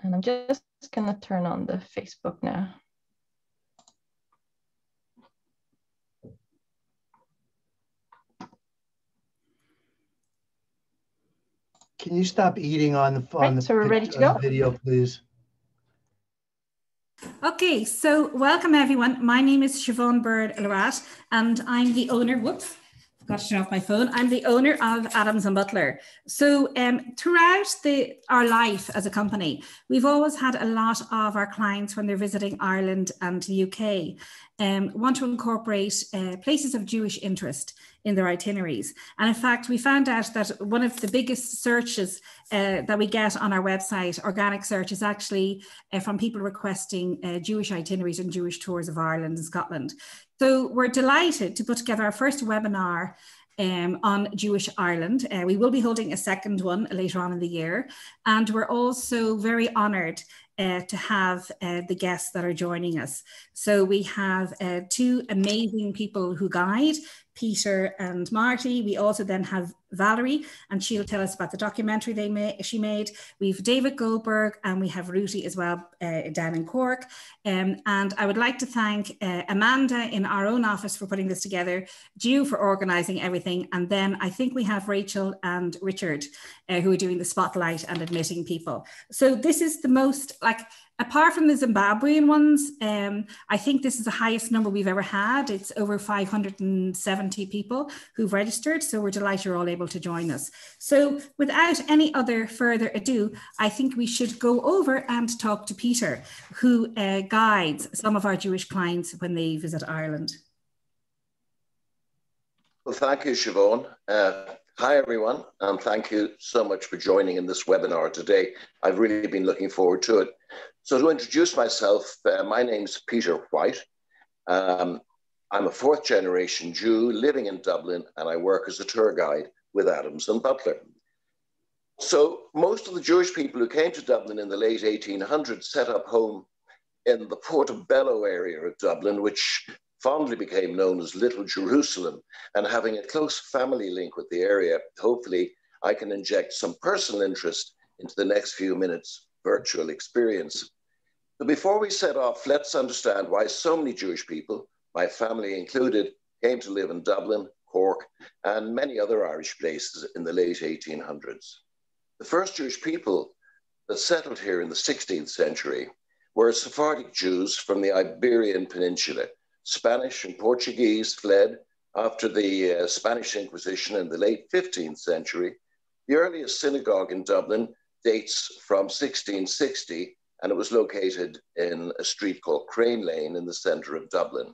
And I'm just gonna turn on the Facebook now. Can you stop eating on the, So we're ready to go. Video, please? Okay, so welcome everyone. My name is Siobhan Bird-Larat and I'm the owner, whoops, got to turn off my phone. I'm the owner of Adams and Butler. So throughout our life as a company, we've always had a lot of our clients when they're visiting Ireland and the UK want to incorporate places of Jewish interest in their itineraries. And in fact, we found out that one of the biggest searches that we get on our website, organic search, is actually from people requesting Jewish itineraries and Jewish tours of Ireland and Scotland. So we're delighted to put together our first webinar on Jewish Ireland. We will be holding a second one later on in the year. And we're also very honoured to have the guests that are joining us. So we have two amazing people who guide, Peter and Marty. We also then have Valerie, and she'll tell us about the documentary she made. We've David Goldberg, and we have Ruti as well down in Cork. And I would like to thank Amanda in our own office for putting this together, Ju for organising everything, and then I think we have Rachel and Richard who are doing the spotlight and admitting people. So this is the most, like, apart from the Zimbabwean ones, I think this is the highest number we've ever had. It's over 570 people who've registered. So we're delighted you're all able to join us. So without any other further ado, I think we should go over and talk to Peter, who guides some of our Jewish clients when they visit Ireland. Well, thank you, Siobhan. Hi, everyone, and thank you so much for joining in this webinar today. I've really been looking forward to it. So to introduce myself, my name's Peter White. I'm a fourth generation Jew living in Dublin, and I work as a tour guide with Adams and Butler. So most of the Jewish people who came to Dublin in the late 1800s set up home in the Portobello area of Dublin, which fondly became known as Little Jerusalem. And having a close family link with the area, hopefully I can inject some personal interest into the next few minutes virtual experience. But before we set off, let's understand why so many Jewish people, my family included, came to live in Dublin, Cork, and many other Irish places in the late 1800s. The first Jewish people that settled here in the 16th century were Sephardic Jews from the Iberian Peninsula. Spanish and Portuguese fled after the Spanish Inquisition in the late 15th century. The earliest synagogue in Dublin dates from 1660, and it was located in a street called Crane Lane in the center of Dublin.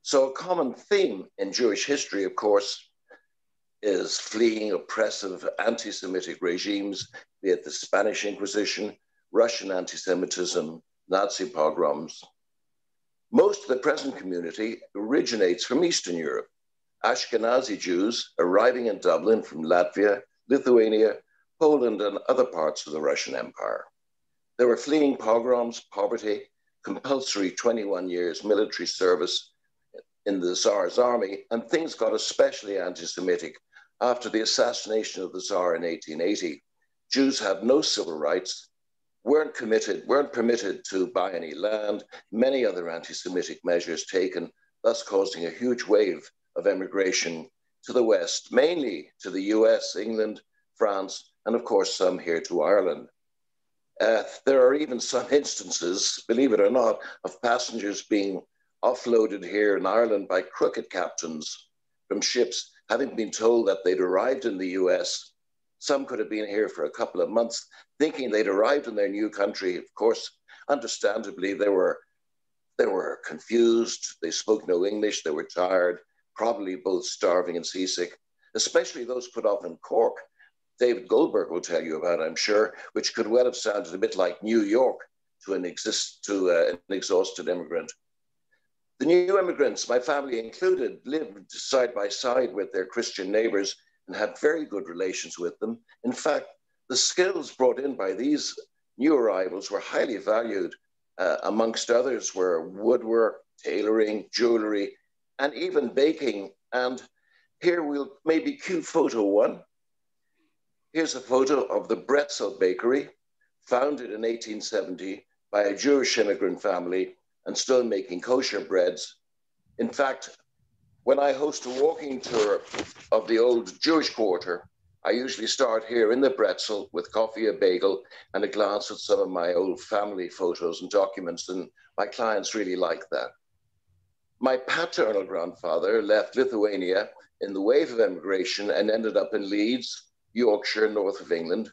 So a common theme in Jewish history, of course, is fleeing oppressive anti-Semitic regimes, be it the Spanish Inquisition, Russian anti-Semitism, Nazi pogroms. Most of the present community originates from Eastern Europe. Ashkenazi Jews arriving in Dublin from Latvia, Lithuania, Poland, and other parts of the Russian Empire. They were fleeing pogroms, poverty, compulsory 21 years military service in the Tsar's army, and things got especially anti-Semitic after the assassination of the Tsar in 1880. Jews had no civil rights, weren't permitted to buy any land, many other anti-Semitic measures taken, thus causing a huge wave of emigration to the West, mainly to the US, England, France, and of course some here to Ireland. There are even some instances, believe it or not, of passengers being offloaded here in Ireland by crooked captains from ships, having been told that they'd arrived in the US. Some could have been here for a couple of months, thinking they'd arrived in their new country. Of course, understandably, they were confused. They spoke no English. They were tired, probably both starving and seasick, especially those put off in Cork. David Goldberg will tell you about, I'm sure, which could well have sounded a bit like New York to an exhausted immigrant. The new immigrants, my family included, lived side by side with their Christian neighbors and had very good relations with them. In fact, the skills brought in by these new arrivals were highly valued. Amongst others were woodwork, tailoring, jewelry, and even baking. And here we'll maybe cue photo one. Here's a photo of the Bretzel Bakery, founded in 1870 by a Jewish immigrant family and still making kosher breads. In fact, when I host a walking tour of the old Jewish quarter, I usually start here in the Bretzel with coffee, a bagel, and a glance at some of my old family photos and documents, and my clients really like that. My paternal grandfather left Lithuania in the wave of emigration and ended up in Leeds, Yorkshire, north of England.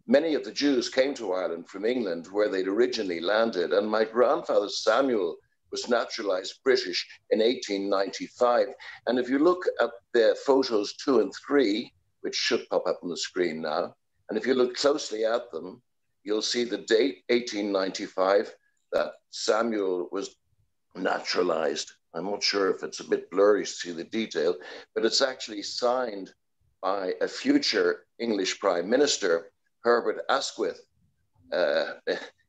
Many of the Jews came to Ireland from England, where they'd originally landed, and my grandfather Samuel was naturalized British in 1895. And if you look at the photos 2 and 3, which should pop up on the screen now, and if you look closely at them, you'll see the date, 1895, that Samuel was naturalized. I'm not sure if it's a bit blurry to see the detail, but it's actually signed by a future English Prime Minister, Herbert Asquith.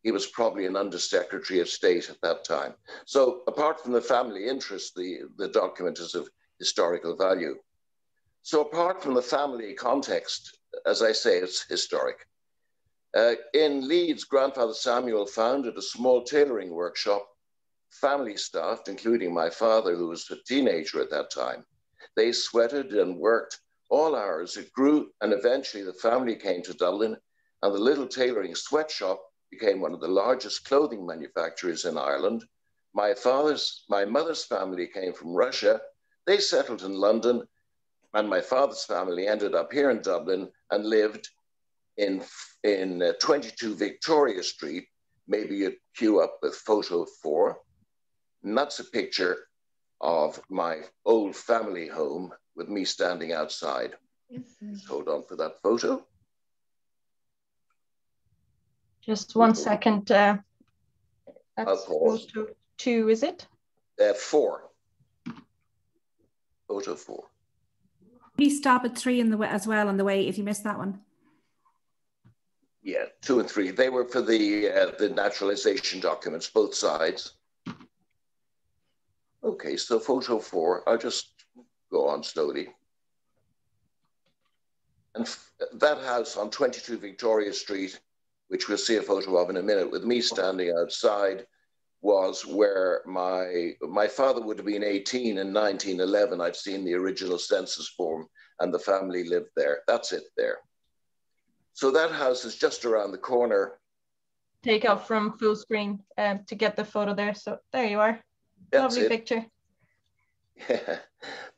He was probably an Undersecretary of State at that time. So apart from the family interest, the document is of historical value. So apart from the family context, as I say, it's historic. In Leeds, grandfather Samuel founded a small tailoring workshop, family staffed, including my father, who was a teenager at that time. They sweated and worked all hours. It grew, and eventually the family came to Dublin, and the little tailoring sweatshop became one of the largest clothing manufacturers in Ireland. My mother's family came from Russia. They settled in London, and my father's family ended up here in Dublin and lived in 22 Victoria Street. Maybe you queue up with photo 4. And that's a picture of my old family home with me standing outside. Let's hold on for that photo. Just 1 second. That's photo 2, is it? 4. Photo 4. Please stop at 3 as well on the way if you missed that one. Yeah, 2 and 3. They were for the naturalization documents, both sides. Okay, so photo 4. I'll just go on slowly. And that house on 22 Victoria Street, which we'll see a photo of in a minute, with me standing outside, was where my father would have been 18 in 1911. I'd seen the original census form, and the family lived there. That's it there. So that house is just around the corner. Take out from full screen to get the photo there. So there you are. That's Lovely it. picture. Yeah,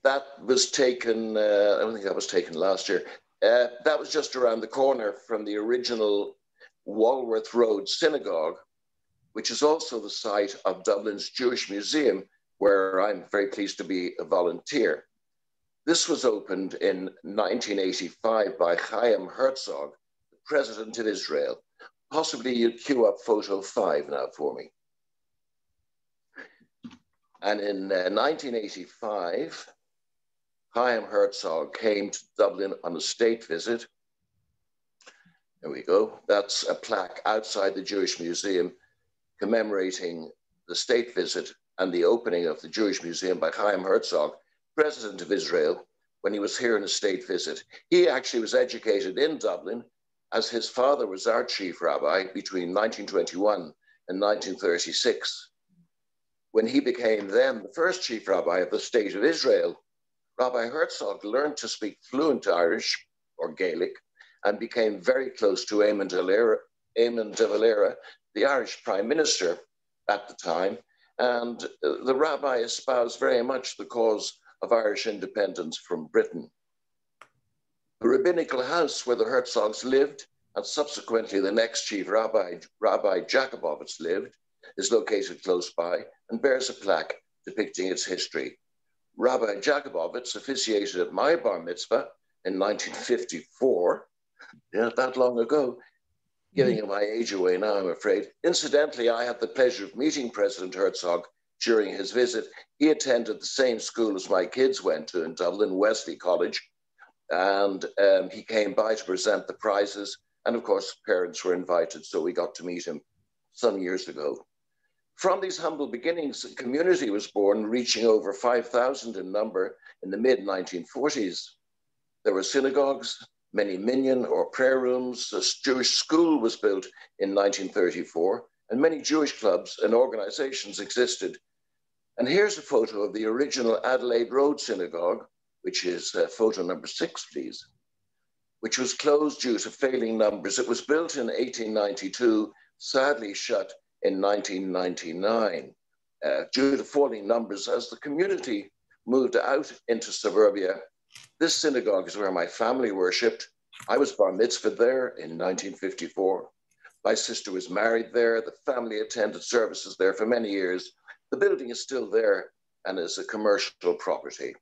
that was taken, I don't think that was taken last year. That was just around the corner from the original Walworth Road Synagogue, which is also the site of Dublin's Jewish Museum, where I'm very pleased to be a volunteer. This was opened in 1985 by Chaim Herzog, the President of Israel. Possibly you'd queue up photo 5 now for me. And in 1985, Chaim Herzog came to Dublin on a state visit. There we go. That's a plaque outside the Jewish Museum commemorating the state visit and the opening of the Jewish Museum by Chaim Herzog, President of Israel, when he was here on a state visit. He actually was educated in Dublin, as his father was our chief rabbi between 1921 and 1936. When he became then the first chief rabbi of the state of Israel, Rabbi Herzog learned to speak fluent Irish or Gaelic and became very close to Eamon de Valera, the Irish prime minister at the time. And the rabbi espoused very much the cause of Irish independence from Britain. The rabbinical house where the Herzogs lived, and subsequently the next chief rabbi, Rabbi Jakubowicz, lived, is located close by and bears a plaque depicting its history. Rabbi Jakubowicz officiated at my bar mitzvah in 1954, not that long ago, giving my age away now, I'm afraid. Incidentally, I had the pleasure of meeting President Herzog during his visit. He attended the same school as my kids went to in Dublin, Wesley College, and he came by to present the prizes. And of course, parents were invited, so we got to meet him some years ago. From these humble beginnings, a community was born, reaching over 5,000 in number in the mid-1940s. There were synagogues, many minyan or prayer rooms. A Jewish school was built in 1934, and many Jewish clubs and organizations existed. And here's a photo of the original Adelaide Road Synagogue, which is photo number 6, please, which was closed due to failing numbers. It was built in 1892, sadly shut in 1999 due to falling numbers as the community moved out into suburbia. This synagogue is where my family worshipped. I was bar mitzvahed there in 1954. My sister was married there. The family attended services there for many years. The building is still there and is a commercial property.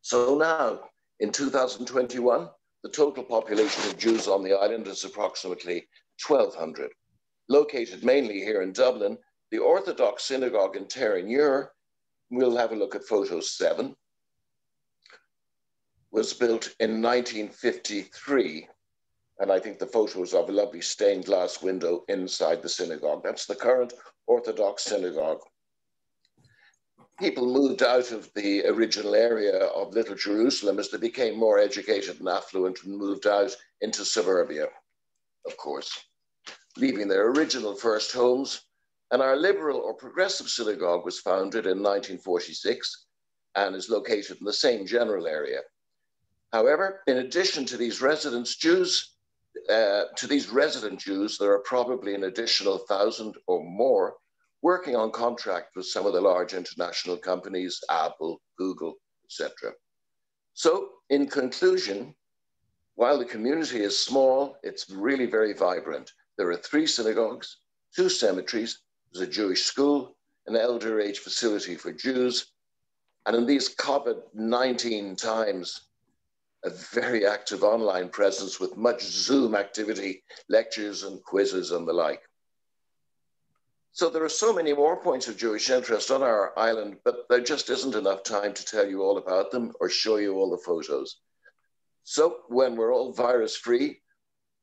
So now, in 2021, the total population of Jews on the island is approximately 1,200. Located mainly here in Dublin, the Orthodox synagogue in Terenure, we'll have a look at photo 7, was built in 1953. And I think the photos of a lovely stained glass window inside the synagogue. That's the current Orthodox synagogue. People moved out of the original area of Little Jerusalem as they became more educated and affluent and moved out into suburbia, of course, leaving their original first homes. And our liberal or progressive synagogue was founded in 1946 and is located in the same general area. However, in addition to these resident Jews, there are probably an additional 1,000 or more working on contract with some of the large international companies, Apple, Google, etc. So in conclusion, while the community is small, it's really very vibrant. There are 3 synagogues, 2 cemeteries, there's a Jewish school, an elder age facility for Jews, and in these COVID-19 times, a very active online presence with much Zoom activity, lectures and quizzes and the like. So there are so many more points of Jewish interest on our island, but there just isn't enough time to tell you all about them or show you all the photos. So when we're all virus free,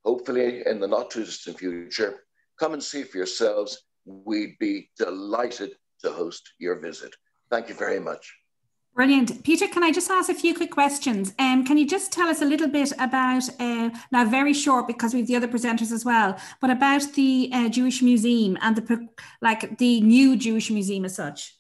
hopefully in the not too distant future, come and see for yourselves. We'd be delighted to host your visit. Thank you very much. Brilliant. Peter, can I just ask a few quick questions? Can you just tell us a little bit about, now very short because we have the other presenters as well, but about the Jewish Museum and the new Jewish Museum as such?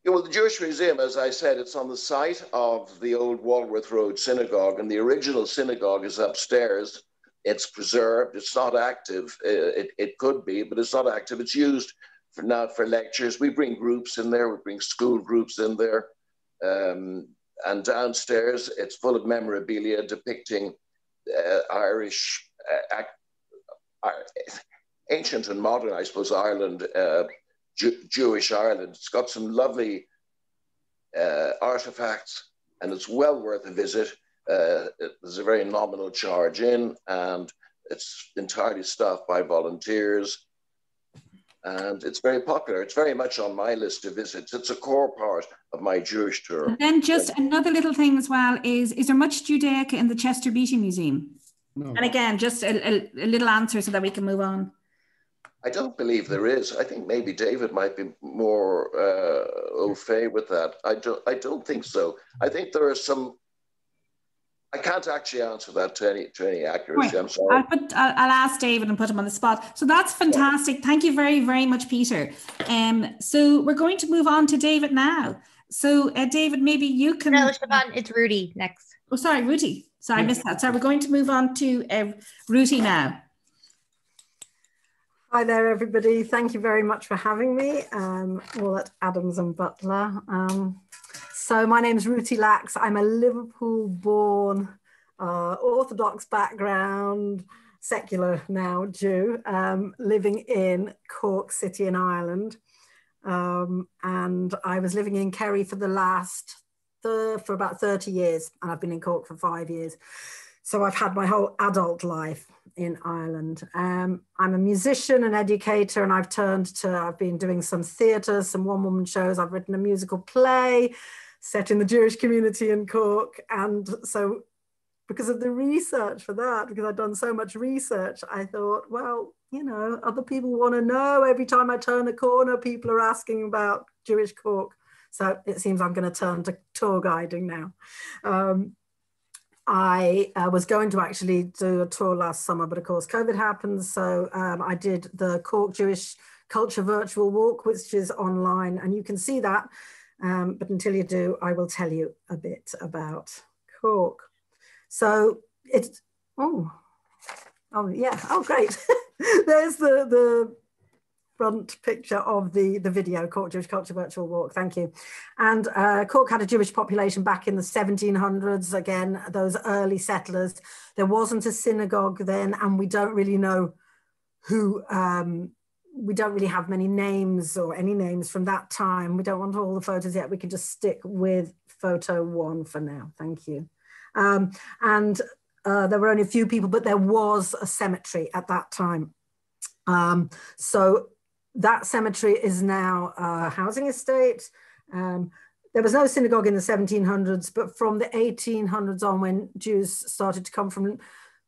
Yeah, well, the Jewish Museum, as I said, it's on the site of the old Walworth Road Synagogue, and the original synagogue is upstairs. It's preserved. It's not active. It could be, but it's not active. It's used now for lectures. We bring groups in there. We bring school groups in there. And downstairs, it's full of memorabilia depicting Irish, ancient and modern, I suppose, Ireland, Jewish Ireland. It's got some lovely artifacts, and it's well worth a visit. There's a very nominal charge in, and it's entirely staffed by volunteers. And it's very popular. It's very much on my list of visits. It's a core part of my Jewish tour. And then just another little thing as well is there much Judaica in the Chester Beatty Museum? No. And again, just a little answer so that we can move on. I don't believe there is. I think maybe David might be more au fait with that. I don't think so. I think there are some. I can't actually answer that to any accuracy. Right. I'm sorry. I'll ask David and put him on the spot. So that's fantastic. Thank you very, very much, Peter. So we're going to move on to David now. So David, maybe you can. No, Siobhan, it's Ruti next. Oh, sorry, Ruti. Sorry, I missed that. So we're going to move on to Ruti now. Hi there, everybody. Thank you very much for having me, all at Adams and Butler. So my name is Ruti Lachs. I'm a Liverpool-born, Orthodox background, secular now Jew, living in Cork City in Ireland. And I was living in Kerry for for about 30 years, and I've been in Cork for 5 years. So I've had my whole adult life in Ireland. I'm a musician and educator, and I've been doing some theatre, some one-woman shows. I've written a musical play set in the Jewish community in Cork. And so because of the research for that, because I've done so much research, I thought, well, you know, other people want to know. Every time I turn a corner, people are asking about Jewish Cork. So it seems I'm going to turn to tour guiding now. I was going to actually do a tour last summer, but of course COVID happened. So I did the Cork Jewish Culture Virtual Walk, which is online, and you can see that. But until you do, I will tell you a bit about Cork. So it's, oh yeah, oh great. There's the front picture of the video, Cork Jewish Culture Virtual Walk, thank you. And Cork had a Jewish population back in the 1700s, again, those early settlers. There wasn't a synagogue then, and we don't really know who, we don't really have many names or any names from that time. We don't want all the photos yet, we can just stick with photo 1 for now, thank you. There were only a few people, but there was a cemetery at that time. So that cemetery is now a housing estate. There was no synagogue in the 1700s, but from the 1800s on, when Jews started to come from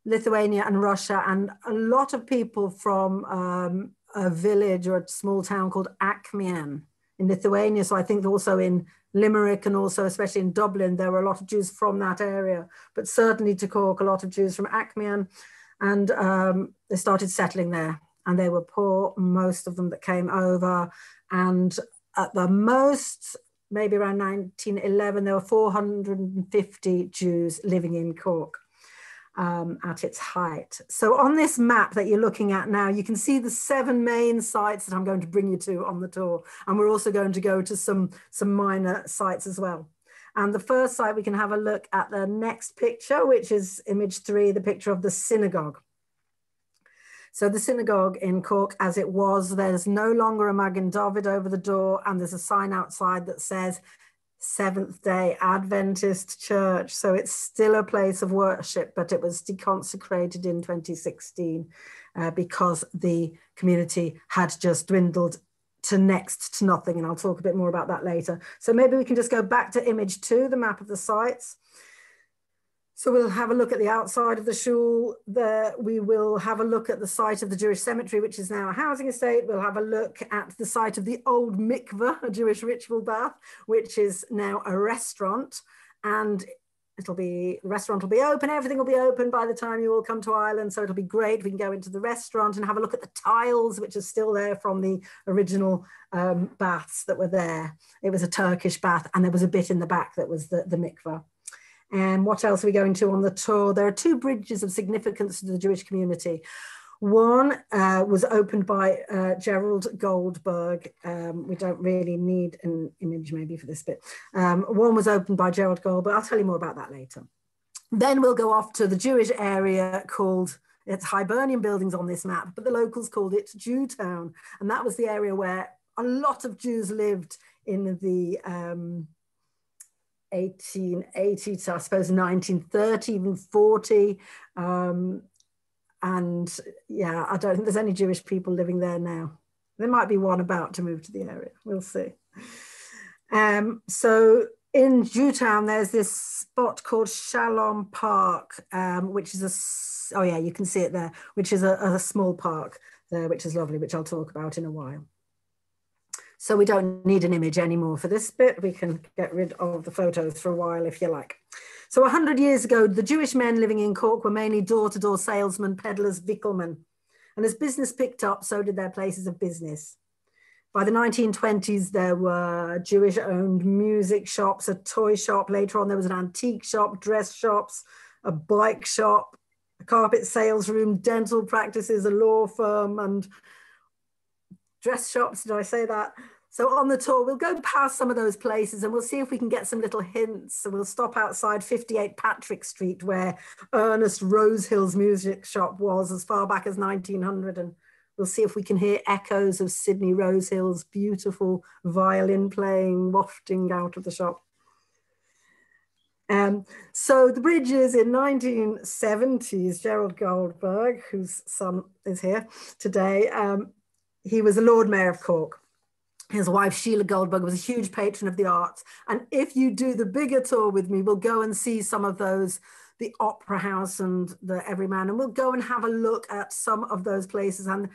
Lithuania and Russia, and a lot of people from a village or a small town called Akmian in Lithuania. So I think also in Limerick, and also especially in Dublin, there were a lot of Jews from that area, but certainly to Cork, a lot of Jews from Akmian, and they started settling there. And they were poor, most of them that came over. And at the most, maybe around 1911, there were 450 Jews living in Cork at its height. So on this map that you're looking at now, you can see the 7 main sites that I'm going to bring you to on the tour. And we're also going to go to some minor sites as well. And the first site, we can have a look at the next picture, which is image 3, the picture of the synagogue. So the synagogue in Cork, as it was, there's no longer a Magen David over the door, and there's a sign outside that says Seventh-day Adventist Church. So it's still a place of worship, but it was deconsecrated in 2016 because the community had just dwindled to next to nothing. And I'll talk a bit more about that later. So maybe we can just go back to image 2, the map of the sites. So we'll have a look at the outside of the shul. We will have a look at the site of the Jewish cemetery, which is now a housing estate. We'll have a look at the site of the old mikveh, a Jewish ritual bath, which is now a restaurant. And the restaurant will be open, everything will be open by the time you all come to Ireland. So it'll be great. We can go into the restaurant and have a look at the tiles, which are still there from the original baths that were there. It was a Turkish bath, and there was a bit in the back that was the mikveh. And what else are we going to on the tour? There are 2 bridges of significance to the Jewish community. One was opened by Gerald Goldberg. We don't really need an image maybe for this bit. One was opened by Gerald Goldberg. I'll tell you more about that later. Then we'll go off to the Jewish area called, it's Hibernian buildings on this map, but the locals called it Jewtown. And that was the area where a lot of Jews lived in the 1880 to I suppose 1930, even 40. And yeah, I don't think there's any Jewish people living there now. There might be one about to move to the area, we'll see. So in Jewtown, there's this spot called Shalom Park, which is oh yeah, you can see it there, which is a small park there, which is lovely, which I'll talk about in a while. So we don't need an image anymore for this bit. We can get rid of the photos for a while if you like. So 100 years ago, the Jewish men living in Cork were mainly door-to-door salesmen, peddlers, vickelmen. And as business picked up, so did their places of business. By the 1920s, there were Jewish-owned music shops, a toy shop. Later on, there was an antique shop, dress shops, a bike shop, a carpet sales room, dental practices, a law firm, and dress shops, did I say that? So on the tour, we'll go past some of those places and we'll see if we can get some little hints. So we'll stop outside 58 Patrick Street, where Ernest Rosehill's music shop was as far back as 1900. And we'll see if we can hear echoes of Sidney Rosehill's beautiful violin playing wafting out of the shop. So the bridge is in 1970s. Gerald Goldberg, whose son is here today, he was the Lord Mayor of Cork. His wife, Sheila Goldberg, was a huge patron of the arts. And if you do the bigger tour with me, we'll go and see some of those, the Opera House and the Everyman, and we'll go and have a look at some of those places. And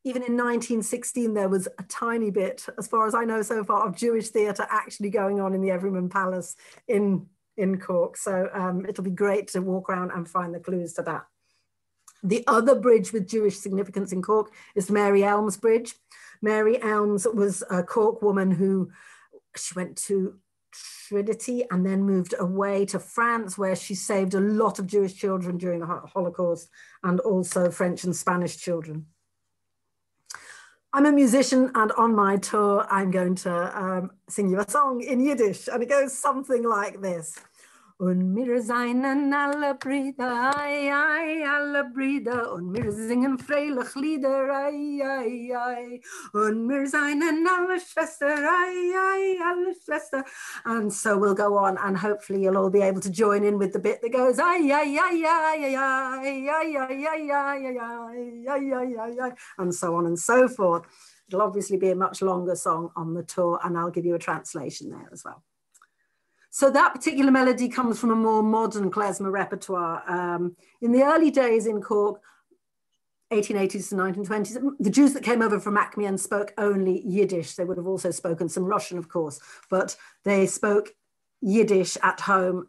even in 1916, there was a tiny bit, as far as I know so far, of Jewish theatre actually going on in the Everyman Palace in in Cork. So it'll be great to walk around and find the clues to that. The other bridge with Jewish significance in Cork is Mary Elms Bridge. Mary Elms was a Cork woman who, she went to Trinity and then moved away to France, where she saved a lot of Jewish children during the Holocaust, and also French and Spanish children. I'm a musician, and on my tour, I'm going to sing you a song in Yiddish, and it goes something like this. Und wir seien alle Brüder, ei, ei, alle Brüder, und wir singen freilich Lieder, ei, ei, ei. Und wir seien alle Schwester, ei, ei, alle Schwester. And so we'll go on, and hopefully you'll all be able to join in with the bit that goes, ei, ei, ei, ei, ei, ei, ei, ei, ei, ei, ei, ei, ei, ei, and so on and so forth. It'll obviously be a much longer song on the tour, and I'll give you a translation there as well. So that particular melody comes from a more modern klezmer repertoire. In the early days in Cork, 1880s to 1920s, the Jews that came over from Amiens spoke only Yiddish. They would have also spoken some Russian, of course, but they spoke Yiddish at home.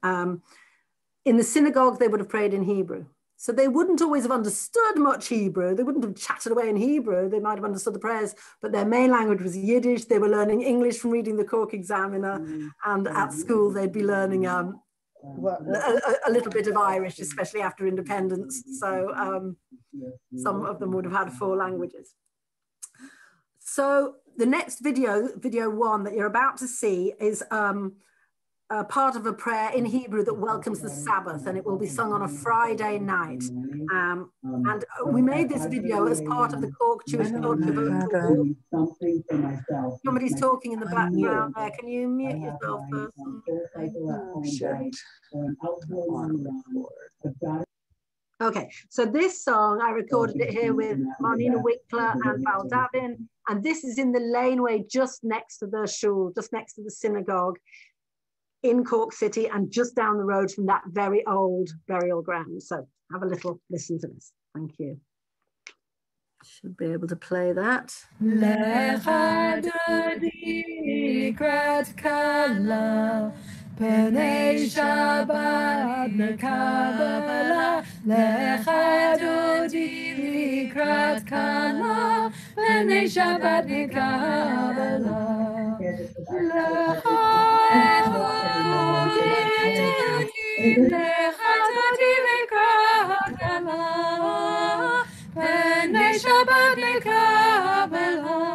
In the synagogue, they would have prayed in Hebrew. So they wouldn't always have understood much Hebrew. They wouldn't have chatted away in Hebrew. They might have understood the prayers, but their main language was Yiddish. They were learning English from reading the Cork Examiner, and at school they'd be learning a little bit of Irish, especially after independence. So some of them would have had 4 languages. So the next video, video 1 that you're about to see, is part of a prayer in Hebrew that welcomes the Sabbath, and it will be sung on a Friday night. And we made this video as part of the Cork Jewish Culture. Somebody's talking in the background there. Can you mute yourself, person? Okay, so this song, I recorded it here with Marnina Wickler and Val Davin, and this is in the laneway just next to the shul, just next to the synagogue in Cork City, and just down the road from that very old burial ground. So have a little listen to this. Thank you. Should be able to play that. Penei Shabbat nekabela, lecha dodi likrat kala. Penei Shabbat nekabela, lecha dodi likrat kala. Penei Shabbat nekabela,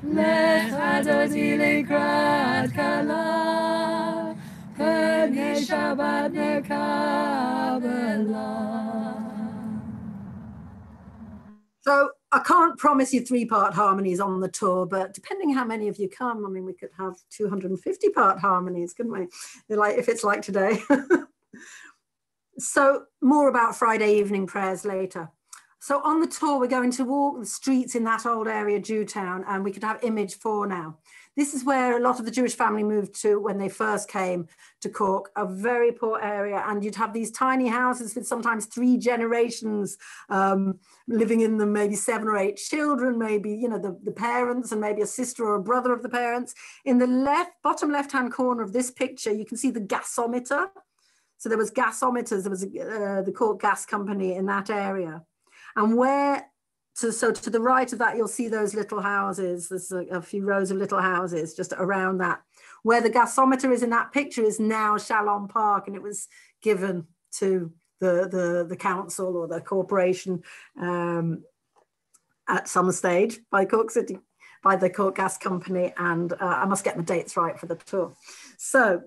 lecha dodi likrat kala. So I can't promise you 3-part harmonies on the tour, but depending how many of you come, I mean, we could have 250-part harmonies, couldn't we? Like if it's like today. So more about Friday evening prayers later. So on the tour, we're going to walk the streets in that old area, Jewtown, and we could have image 4 now. This is where a lot of the Jewish family moved to when they first came to Cork, a very poor area. And you'd have these tiny houses with sometimes 3 generations living in them, maybe 7 or 8 children, maybe, you know, the parents and maybe a sister or a brother of the parents. In the bottom left-hand corner of this picture, you can see the gasometer. So there was gasometers, there was the Cork Gas Company in that area. And so to the right of that, you'll see those little houses. There's a few rows of little houses just around that. Where the gasometer is in that picture is now Shalom Park, and it was given to the council or the corporation at some stage by Cork City, by the Cork Gas Company. And I must get my dates right for the tour. So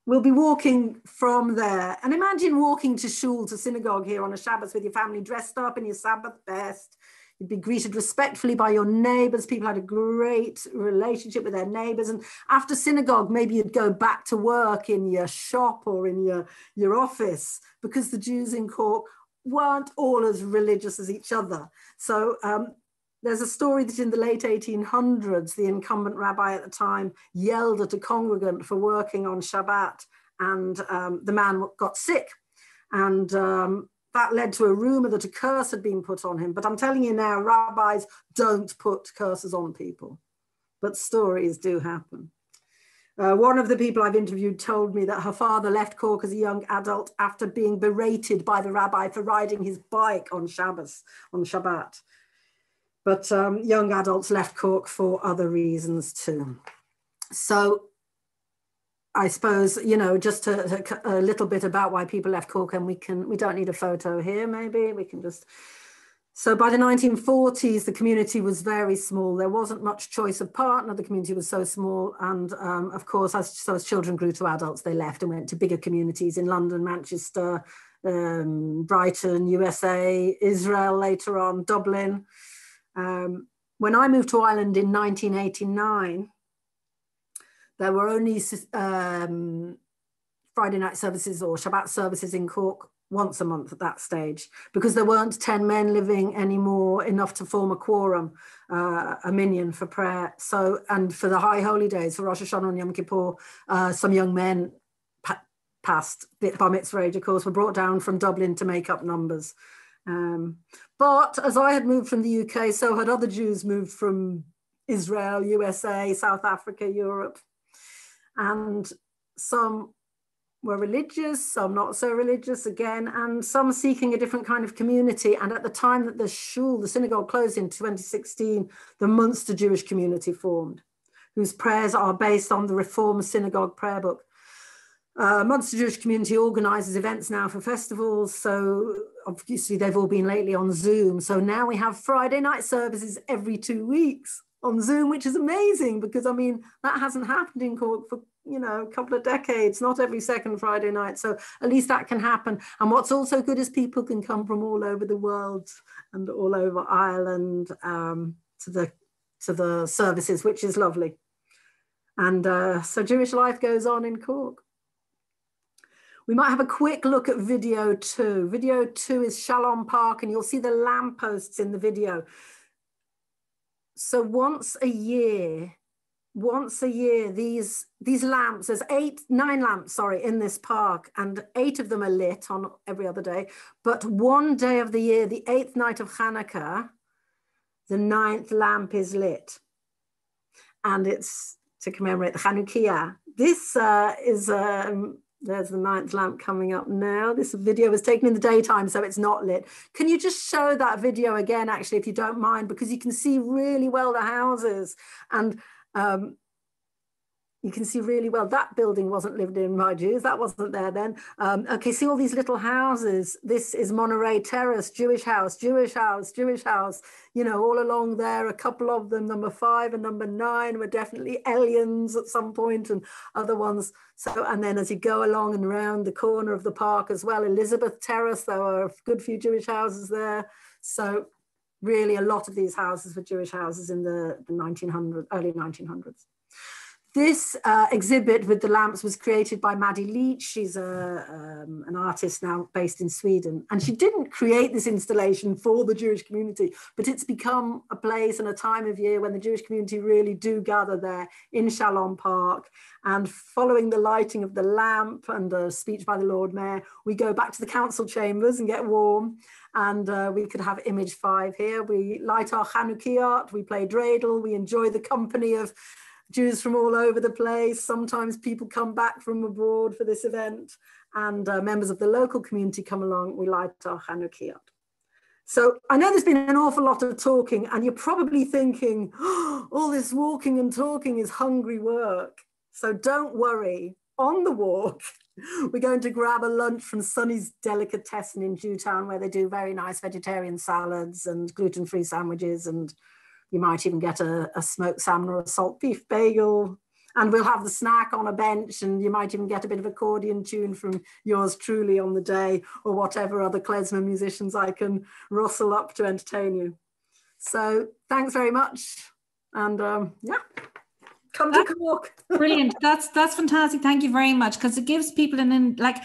we'll be walking from there. And imagine walking to shul, to synagogue here on a Shabbos with your family dressed up in your Sabbath best. You'd be greeted respectfully by your neighbors. People had a great relationship with their neighbors. And after synagogue, maybe you'd go back to work in your shop or in your office, because the Jews in Cork weren't all as religious as each other. So there's a story that in the late 1800s, the incumbent rabbi at the time yelled at a congregant for working on Shabbat, and the man got sick. And that led to a rumor that a curse had been put on him. But I'm telling you now, rabbis don't put curses on people, but stories do happen. One of the people I've interviewed told me that her father left Cork as a young adult after being berated by the rabbi for riding his bike on Shabbat. But young adults left Cork for other reasons too. So I suppose, you know, just a little bit about why people left Cork, and we don't need a photo here, maybe we can just. So by the 1940s, the community was very small. There wasn't much choice of partner. The community was so small. And of course, as children grew to adults, they left and went to bigger communities in London, Manchester, Brighton, USA, Israel later on, Dublin. When I moved to Ireland in 1989, there were only Friday night services or Shabbat services in Cork once a month at that stage, because there weren't 10 men living anymore, enough to form a quorum, a minyan for prayer. So, and for the high holy days, for Rosh Hashanah and Yom Kippur, some young men past bar mitzvah age, of course, were brought down from Dublin to make up numbers. But as I had moved from the UK, so had other Jews moved from Israel, USA, South Africa, Europe. And some were religious, some not so religious again, and some seeking a different kind of community. And at the time that the shul, the synagogue, closed in 2016, the Munster Jewish community formed, whose prayers are based on the Reform Synagogue prayer book. Munster Jewish community organises events now for festivals, so obviously they've all been lately on Zoom. So now we have Friday night services every 2 weeks on Zoom, which is amazing, because I mean, that hasn't happened in Cork for, you know, a couple of decades, not every second Friday night. So at least that can happen. And what's also good is people can come from all over the world and all over Ireland to the services, which is lovely. And so Jewish life goes on in Cork. We might have a quick look at video 2. Video 2 is Shalom Park, and you'll see the lampposts in the video. So once a year, these lamps, there's 9 lamps, sorry, in this park, and 8 of them are lit on every other day. But one day of the year, the 8th night of Hanukkah, the 9th lamp is lit. And it's to commemorate the Chanukiah. This is, there's the 9th lamp coming up now. This video was taken in the daytime, so it's not lit. Can you just show that video again, actually, if you don't mind, because you can see really well the houses, and you can see really well that building wasn't lived in by Jews. That wasn't there then. Okay, see all these little houses. This is Monterey Terrace, Jewish house, Jewish house, Jewish house. You know, all along there, a couple of them, number 5 and number 9, were definitely aliens at some point, and other ones. So, and then as you go along and around the corner of the park as well, Elizabeth Terrace, there were a good few Jewish houses there. So really a lot of these houses were Jewish houses in the 1900s, early 1900s. This exhibit with the lamps was created by Maddie Leach. She's an artist now based in Sweden. And she didn't create this installation for the Jewish community, but it's become a place and a time of year when the Jewish community really do gather there in Shalom Park. And following the lighting of the lamp and a speech by the Lord Mayor, we go back to the council chambers and get warm. And we could have image 5 here. We light our Chanukiah, we play dreidel, we enjoy the company of Jews from all over the place. Sometimes people come back from abroad for this event, and members of the local community come along. We light our Chanukiah. So I know there's been an awful lot of talking, and you're probably thinking, oh, all this walking and talking is hungry work. So don't worry. On the walk, we're going to grab a lunch from Sonny's Delicatessen in Jewtown, where they do very nice vegetarian salads and gluten-free sandwiches, and you might even get a smoked salmon or a salt beef bagel. And we'll have the snack on a bench, and you might even get a bit of accordion tune from yours truly on the day, or whatever other klezmer musicians I can rustle up to entertain you. So thanks very much. And yeah, come to Cork. Brilliant. That's fantastic. Thank you very much, because it gives people like,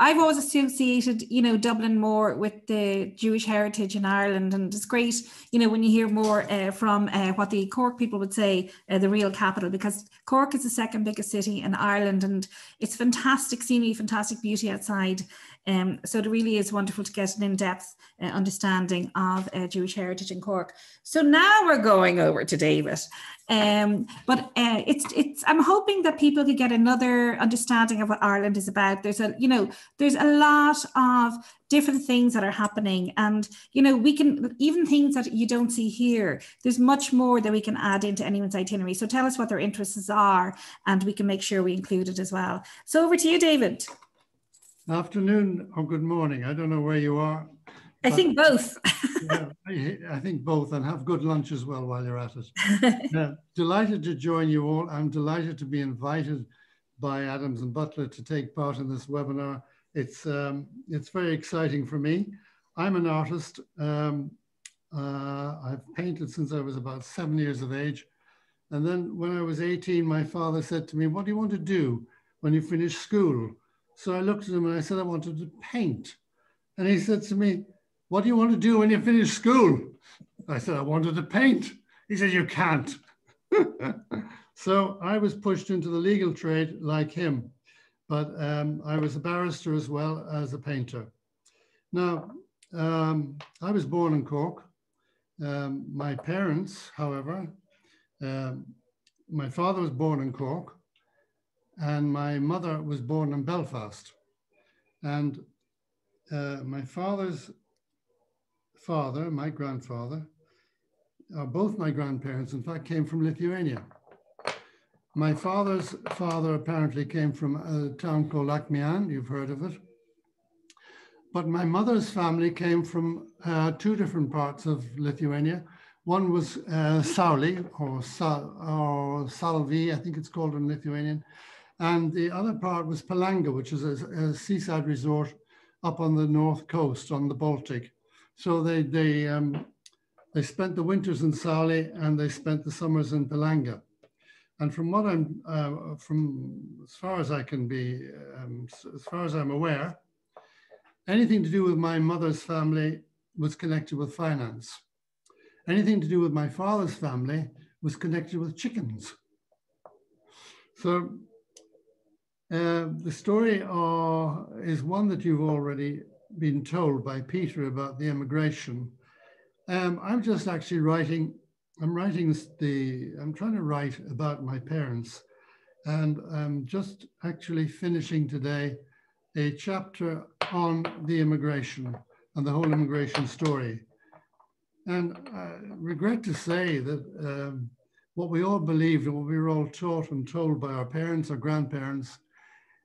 I've always associated, you know, Dublin more with the Jewish heritage in Ireland, and it's great, you know, when you hear more from what the Cork people would say, the real capital, because Cork is the second biggest city in Ireland, and it's fantastic scenery, fantastic beauty outside. So it really is wonderful to get an in-depth understanding of Jewish heritage in Cork. So now we're going over to David. I'm hoping that people could get another understanding of what Ireland is about. There's a lot of different things that are happening, and we can, even things that you don't see here, there's much more that we can add into anyone's itinerary. So tell us what their interests are, and we can make sure we include it as well. So over to you, David. Afternoon or good morning. I don't know where you are. I think both. Yeah, I think both, and have good lunch as well while you're at it. Delighted to join you all. I'm delighted to be invited by Adams and Butler to take part in this webinar. It's very exciting for me. I'm an artist. I've painted since I was about 7 years of age. And then when I was 18, my father said to me, "What do you want to do when you finish school?" So I looked at him and I said, "I wanted to paint." And he said to me, "What do you want to do when you finish school?" I said, "I wanted to paint." He said, "You can't." So I was pushed into the legal trade like him, but I was a barrister as well as a painter. Now, I was born in Cork. My parents, however, my father was born in Cork and my mother was born in Belfast. And my father's father, my grandfather, both my grandparents, in fact, came from Lithuania. My father's father apparently came from a town called Lapin, you've heard of it. But my mother's family came from two different parts of Lithuania. One was Sauli, or Salvi, I think it's called in Lithuanian. And the other part was Palanga, which is a seaside resort up on the north coast on the Baltic. So they spent the winters in Sauli and they spent the summers in Palanga. And from what as far as I can be, as far as I'm aware, anything to do with my mother's family was connected with finance. Anything to do with my father's family was connected with chickens. So the story is one that you've already been told by Peter about the immigration. I'm just actually I'm trying to write about my parents, and I'm just actually finishing today a chapter on the immigration and the whole immigration story. And I regret to say that what we all believed and what we were all taught and told by our parents or grandparents,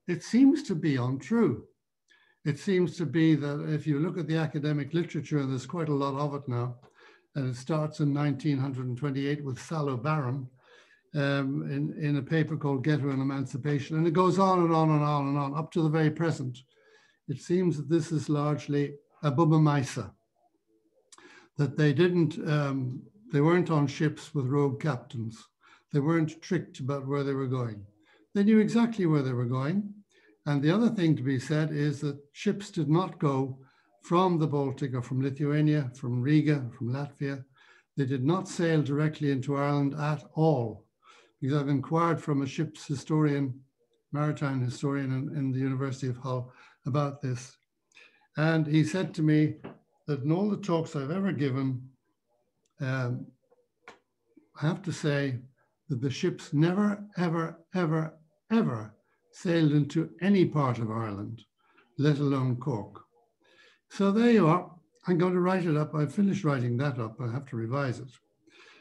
it seems to be untrue. It seems to be that if you look at the academic literature, and there's quite a lot of it now, and it starts in 1928 with Salo Baron in a paper called Ghetto and Emancipation, and it goes on and on and on and on up to the very present. It seems that this is largely a Bubba Maisa, that they weren't on ships with rogue captains. They weren't tricked about where they were going. They knew exactly where they were going. And the other thing to be said is that ships did not go from the Baltic or from Lithuania, from Riga, from Latvia. They did not sail directly into Ireland at all, because I've inquired from a ship's historian, maritime historian in the University of Hull about this. And he said to me that in all the talks I've ever given, I have to say that the ships never, ever, ever, ever sailed into any part of Ireland, let alone Cork. So there you are. I'm going to write it up. I've finished writing that up. I have to revise it.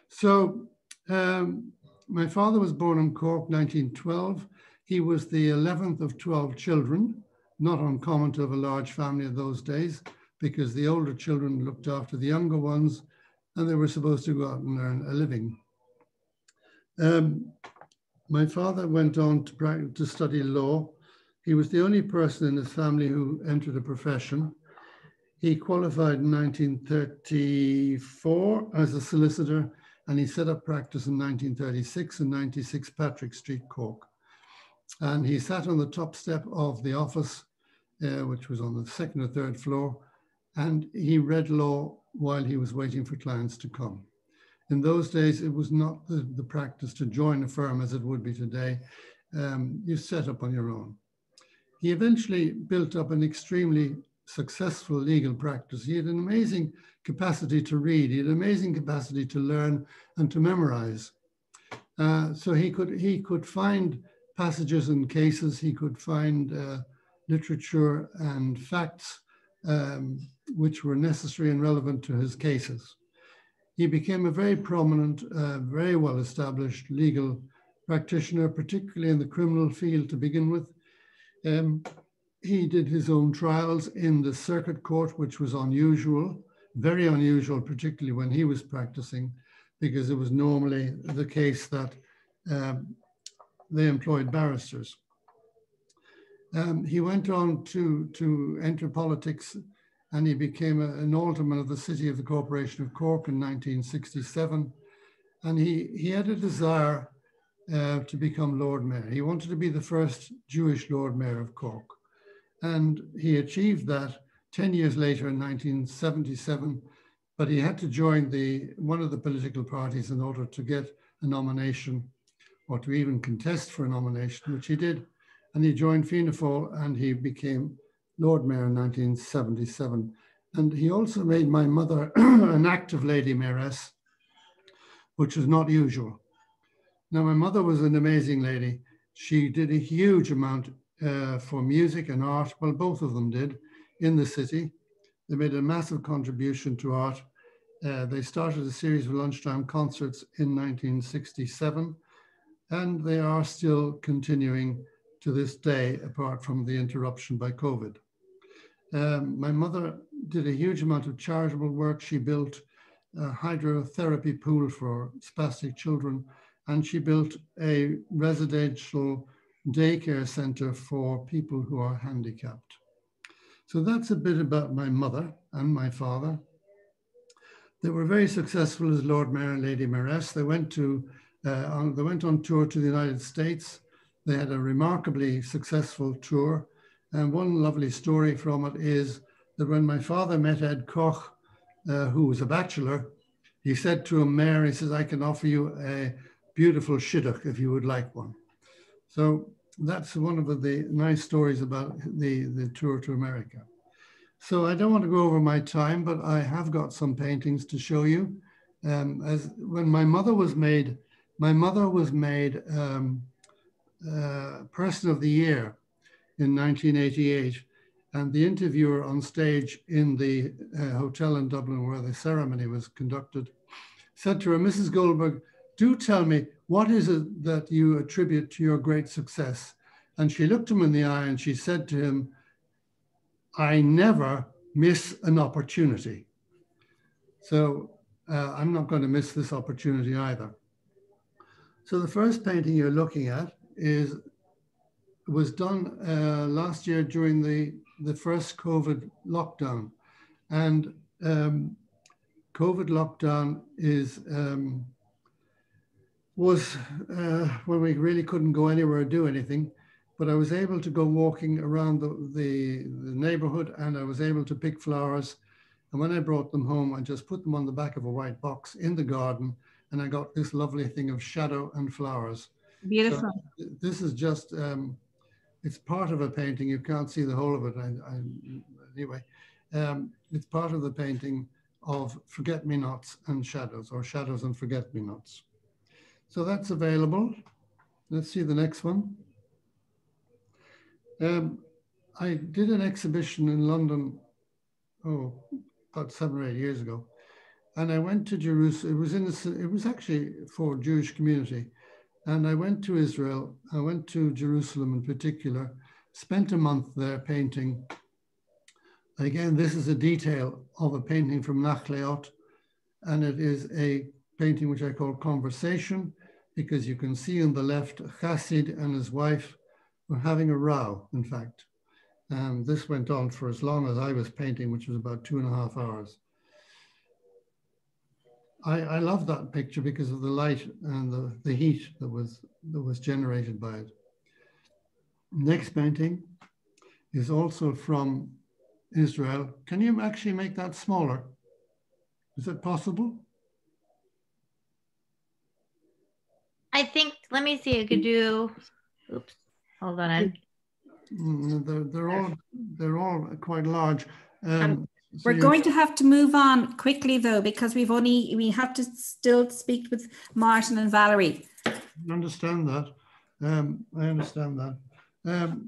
So my father was born in Cork, 1912. He was the 11th of 12 children, not uncommon to have a large family in those days, because the older children looked after the younger ones and they were supposed to go out and earn a living. My father went on to study law. He was the only person in his family who entered a profession. He qualified in 1934 as a solicitor, and he set up practice in 1936 in 96 Patrick Street, Cork. And he sat on the top step of the office, which was on the second or third floor, and he read law while he was waiting for clients to come. In those days, it was not the practice to join a firm as it would be today. You set up on your own. he eventually built up an extremely successful legal practice. He had an amazing capacity to read. He had an amazing capacity to learn and to memorize. So he could find passages in cases. He could find literature and facts which were necessary and relevant to his cases. He became a very prominent, very well-established legal practitioner, particularly in the criminal field to begin with. He did his own trials in the circuit court, which was unusual, very unusual, particularly when he was practicing, because it was normally the case that they employed barristers. He went on to enter politics, and he became an alderman of the city of the Corporation of Cork in 1967. And he had a desire to become Lord Mayor. He wanted to be the first Jewish Lord Mayor of Cork. And he achieved that 10 years later in 1977, but he had to join one of the political parties in order to get a nomination or to even contest for a nomination, which he did. And he joined Fianna Fáil and he became Lord Mayor in 1977. And he also made my mother an active lady mayoress, which was not usual. Now, my mother was an amazing lady. She did a huge amount for music and art. Well, both of them did in the city. They made a massive contribution to art. They started a series of lunchtime concerts in 1967, and they are still continuing to this day, apart from the interruption by COVID. My mother did a huge amount of charitable work. She built a hydrotherapy pool for spastic children, and she built a residential daycare center for people who are handicapped. So that's a bit about my mother and my father. They were very successful as Lord Mayor and Lady Mayoress. They went on tour to the United States. They had a remarkably successful tour. And one lovely story from it is that when my father met Ed Koch, who was a bachelor, he said to him, Mayor, he says, I can offer you a beautiful shidduch if you would like one. So that's one of the nice stories about the tour to America. So I don't want to go over my time, but I have got some paintings to show you. When my mother was made Person of the Year in 1988, and the interviewer on stage in the hotel in Dublin where the ceremony was conducted said to her, Mrs. Goldberg, do tell me, what is it that you attribute to your great success? And she looked him in the eye and she said to him, I never miss an opportunity. So I'm not going to miss this opportunity either. So the first painting you're looking at was done last year during the first COVID lockdown. And COVID lockdown was when we really couldn't go anywhere or do anything, but I was able to go walking around the neighborhood, and I was able to pick flowers. And when I brought them home, I just put them on the back of a white box in the garden, and I got this lovely thing of shadow and flowers. Beautiful. So this is just, it's part of a painting. You can't see the whole of it. Anyway, it's part of the painting of forget-me-nots and shadows, or shadows and forget-me-nots. So that's available. Let's see the next one. I did an exhibition in London, about 7 or 8 years ago. And I went to Jerusalem. It was actually for Jewish community. And I went to Israel. I went to Jerusalem in particular, spent a month there painting. Again, this is a detail of a painting from Nachleot. And it is a painting which I call Conversation, because you can see on the left, a Chassid and his wife were having a row, in fact. And this went on for as long as I was painting, which was about 2.5 hours. I love that picture because of the light and the heat that was generated by it. Next painting is also from Israel. Can you actually make that smaller? Is it possible? I think, let me see, I could do, oops, hold on. They're all quite large. We're going to have to move on quickly though, because we have to still speak with Martin and Valerie. I understand that. I understand that.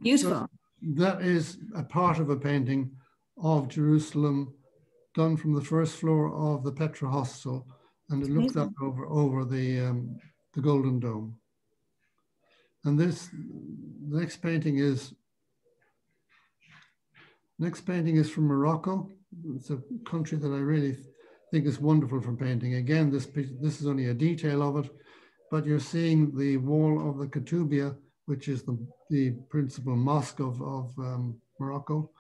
Beautiful. So that is a part of a painting of Jerusalem done from the first floor of the Petra Hostel, and it looks up over the Golden Dome. And the next painting is from Morocco. It's a country that I really think is wonderful for painting. Again, this is only a detail of it, but you're seeing the wall of the Katoubia, which is the principal mosque of Morocco,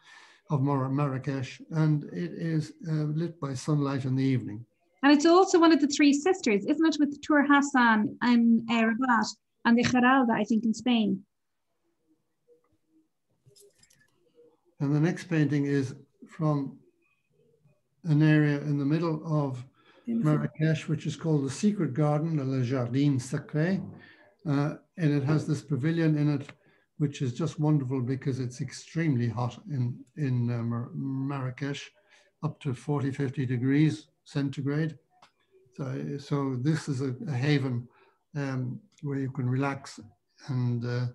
of Marrakesh, and it is lit by sunlight in the evening. And it's also one of the three sisters, isn't it, with Tur Hassan and Rabat and the Geralda, I think, in Spain. And the next painting is from an area in the middle of Marrakesh, which is called the Secret Garden, Le Jardin Secret. And it has this pavilion in it, which is just wonderful because it's extremely hot in Marrakesh, up to 40, 50 degrees centigrade. So this is a haven where you can relax and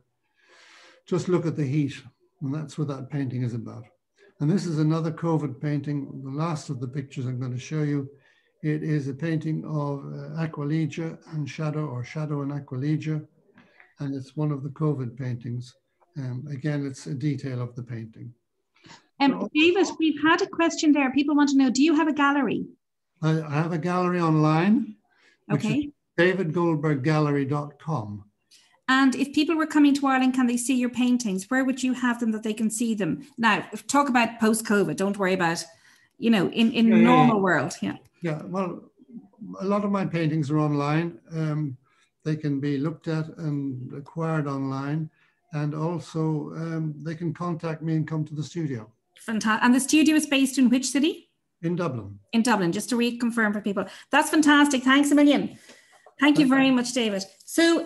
just look at the heat. And that's what that painting is about. And this is another COVID painting, the last of the pictures I'm going to show you. It is a painting of Aqualegia and Shadow, or Shadow and Aqualegia. And it's one of the COVID paintings. Again, it's a detail of the painting. David, we've had a question there. People want to know, do you have a gallery? I have a gallery online, which okay. is davidgoldberggallery.com. And if people were coming to Ireland, can they see your paintings? Where would you have them that they can see them? Now, talk about post-COVID. Don't worry about, in normal world. Yeah. Yeah, well, a lot of my paintings are online. They can be looked at and acquired online. And also they can contact me and come to the studio. Fantastic. And the studio is based in which city? In Dublin. In Dublin, just to reconfirm for people. That's fantastic. Thanks a million. Thank you very much, David. So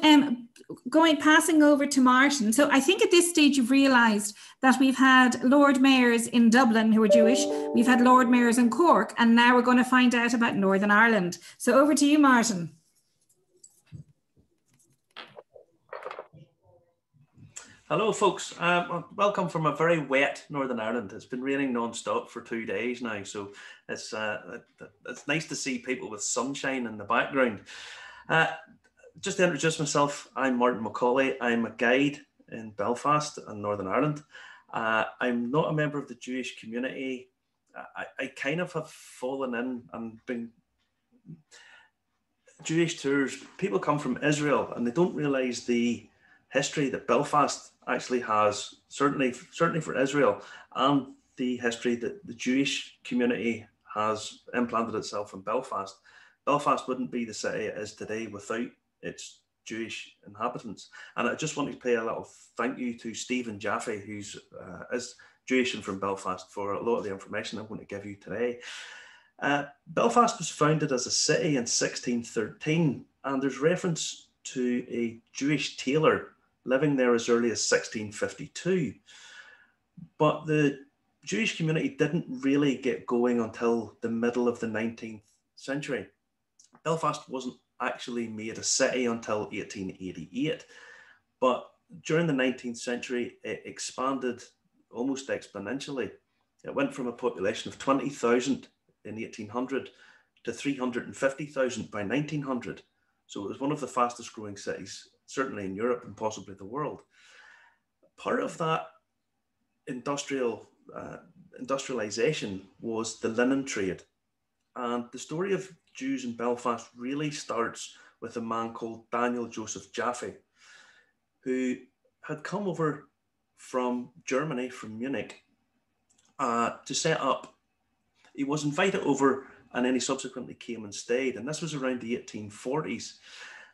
passing over to Martin. So I think at this stage you've realised that we've had Lord Mayors in Dublin who are Jewish. We've had Lord Mayors in Cork, and now we're going to find out about Northern Ireland. So over to you, Martin. Hello, folks. Welcome from a very wet Northern Ireland. It's been raining non-stop for 2 days now, so it's nice to see people with sunshine in the background. Just to introduce myself, I'm Martin McAuley. I'm a guide in Belfast in Northern Ireland. I'm not a member of the Jewish community. I kind of have fallen in and been Jewish tours. People come from Israel and they don't realise the history that Belfast actually has, certainly for Israel, and the history that the Jewish community has implanted itself in Belfast. Belfast wouldn't be the city it is today without its Jewish inhabitants. And I just want to pay a little thank you to Stephen Jaffe, who's is Jewish and from Belfast, for a lot of the information I'm going to give you today. Belfast was founded as a city in 1613, and there's reference to a Jewish tailor living there as early as 1652. But the Jewish community didn't really get going until the middle of the 19th century. Belfast wasn't actually made a city until 1888, but during the 19th century, it expanded almost exponentially. It went from a population of 20,000 in 1800 to 350,000 by 1900. So it was one of the fastest growing cities, certainly in Europe and possibly the world. Part of that industrialization was the linen trade. And the story of Jews in Belfast really starts with a man called Daniel Joseph Jaffe, who had come over from Germany, from Munich, to set up. He was invited over and then he subsequently came and stayed. And this was around the 1840s.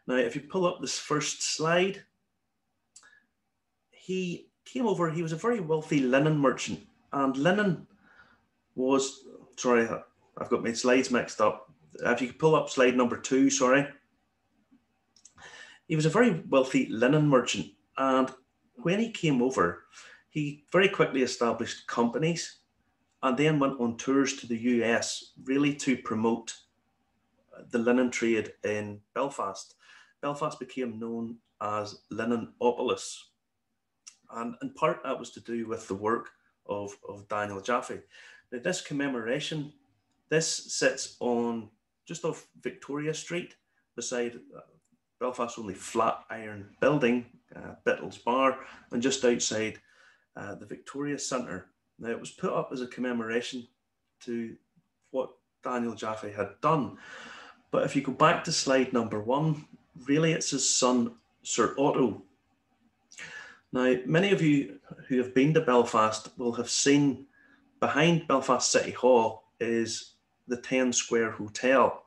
Now, if you pull up this first slide, he came over, he was a very wealthy linen merchant. And linen was, sorry, I've got my slides mixed up. If you could pull up slide number 2, sorry. He was a very wealthy linen merchant. And when he came over, He very quickly established companies and then went on tours to the US, really to promote the linen trade in Belfast. Belfast became known as Linenopolis. And in part, that was to do with the work of Daniel Jaffe. Now, this commemoration, this sits on just off Victoria Street, beside Belfast's only flat iron building, Bittles Bar, and just outside the Victoria Centre. Now, it was put up as a commemoration to what Daniel Jaffe had done. But if you go back to slide number 1, really it's his son, Sir Otto. Now, many of you who have been to Belfast will have seen behind Belfast City Hall is the 10 Square Hotel.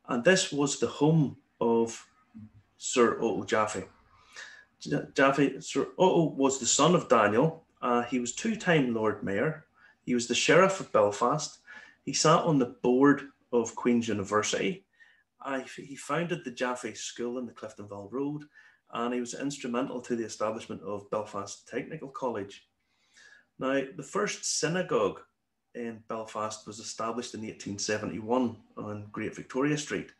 And this was the home of Sir Otto Jaffe. Sir Otto was the son of Daniel. He was 2-time Lord Mayor. He was the Sheriff of Belfast. He sat on the board of Queen's University. He founded the Jaffe School in the Cliftonville Road, and he was instrumental to the establishment of Belfast Technical College. Now, the first synagogue in Belfast was established in 1871 on Great Victoria Street.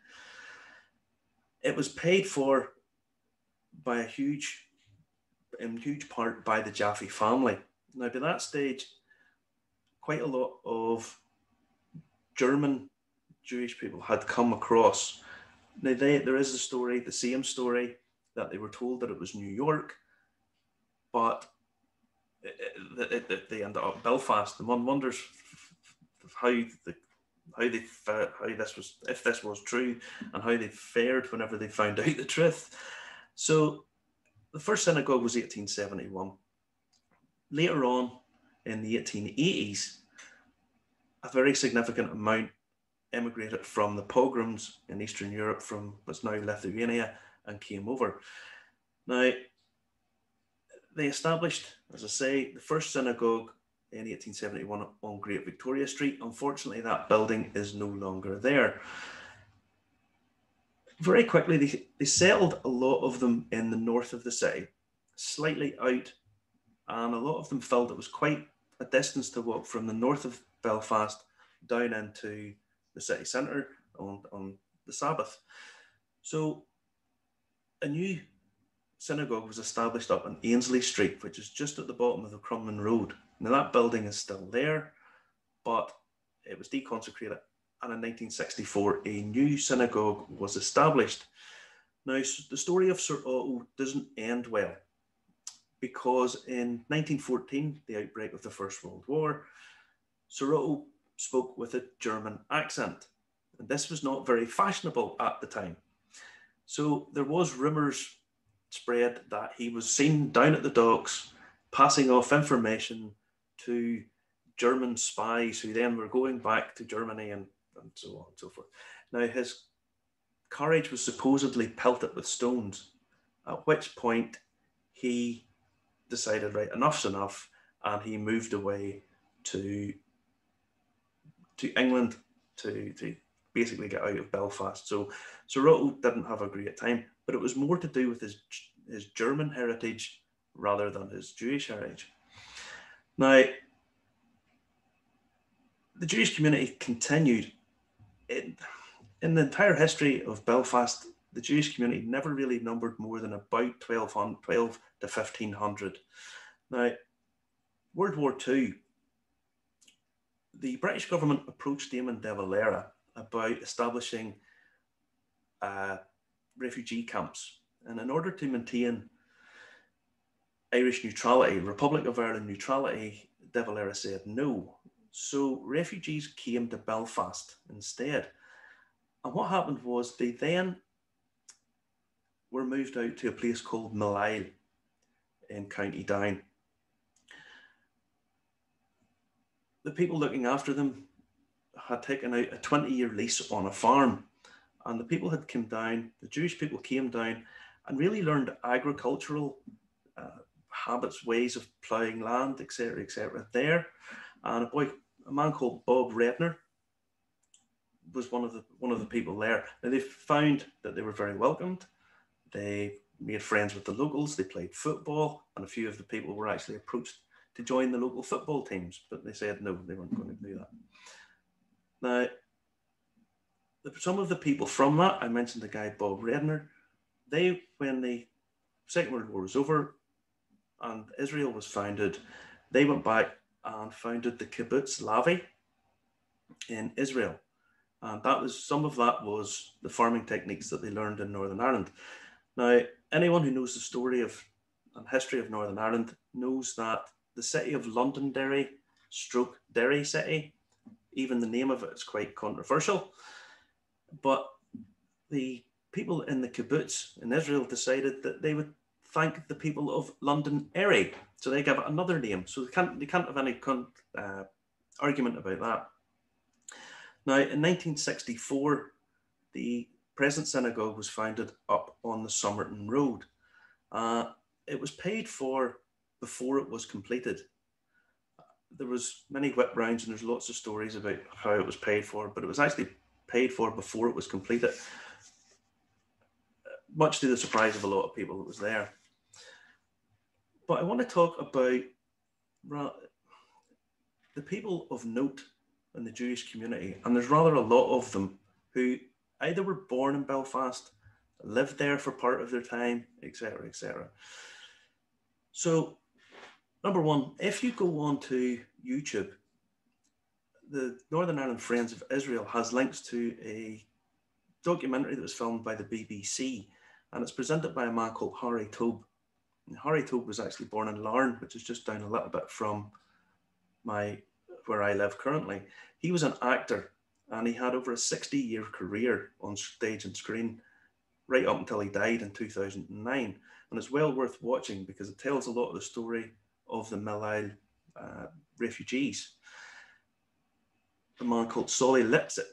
It was paid for by in huge part by the Jaffe family. Now, by that stage, quite a lot of German Jewish people had come across. Now, there is the same story, that they were told that it was New York, but they ended up Belfast. And one wonders if this was true, and how they fared whenever they found out the truth. So the first synagogue was 1871. Later on, in the 1880s, a very significant amount emigrated from the pogroms in Eastern Europe, from what's now Lithuania, and came over. Now, they established, as I say, the first synagogue in 1871 on Great Victoria Street. Unfortunately, that building is no longer there. Very quickly, they settled a lot of them in the north of the city, slightly out, and a lot of them felt it was quite a distance to walk from the north of Belfast down into the city centre on the Sabbath. So a new synagogue was established up on Ainsley Street, which is just at the bottom of the Crumlin Road. Now, that building is still there, but it was deconsecrated, and in 1964, a new synagogue was established. Now, the story of Sir Otto doesn't end well, because in 1914, the outbreak of the First World War, Sir Otto spoke with a German accent, and this was not very fashionable at the time. So there was rumours spread that he was seen down at the docks passing off information to German spies who then were going back to Germany and so on and so forth. Now, his carriage was supposedly pelted with stones, at which point he decided, right, enough's enough, and he moved away to England to basically get out of Belfast. So Sir Otto didn't have a great time, but it was more to do with his German heritage rather than his Jewish heritage. Now, the Jewish community continued. In the entire history of Belfast, the Jewish community never really numbered more than about 12 to 1500. Now, World War II, the British government approached Damon de Valera about establishing refugee camps. And in order to maintain Irish neutrality, Republic of Ireland neutrality, de Valera said no. So refugees came to Belfast instead. And what happened was they then were moved out to a place called McAuley in County Down. The people looking after them had taken out a 20-year lease on a farm, and the people had come down, the Jewish people came down and really learned agricultural habits, ways of ploughing land, etc., there. And a man called Bob Redner was one of the people there. Now, they found that they were very welcomed. They made friends with the locals. They played football, and a few of the people were actually approached to join the local football teams, but they said no, they weren't going to do that. Now, some of the people from that, I mentioned the guy Bob Redner, when the Second World War was over and Israel was founded, they went back and founded the kibbutz Lavi in Israel. And some of that was the farming techniques that they learned in Northern Ireland. Now, anyone who knows the story and history of Northern Ireland knows that the city of Londonderry / Derry City, even the name of it is quite controversial. But the people in the kibbutz in Israel decided that they would thank the people of Londonderry. So they gave it another name. So they can't have any argument about that. Now, in 1964, the present synagogue was founded up on the Somerton Road. It was paid for before it was completed. There was many whip rounds and there's lots of stories about how it was paid for, but it was actually paid for before it was completed, much to the surprise of a lot of people that was there. But I want to talk about the people of note in the Jewish community, and there's rather a lot of them who either were born in Belfast, lived there for part of their time, etc., etc. So, number one, if you go on to YouTube, the Northern Ireland Friends of Israel has links to a documentary that was filmed by the BBC, and it's presented by a man called Harry Tobe. And Harry Tobe was actually born in Larne, which is just down a little bit from where I live currently. He was an actor, and he had over a 60-year career on stage and screen, right up until he died in 2009. And it's well worth watching because it tells a lot of the story of the Milal refugees. A man called Solly Lipsitz,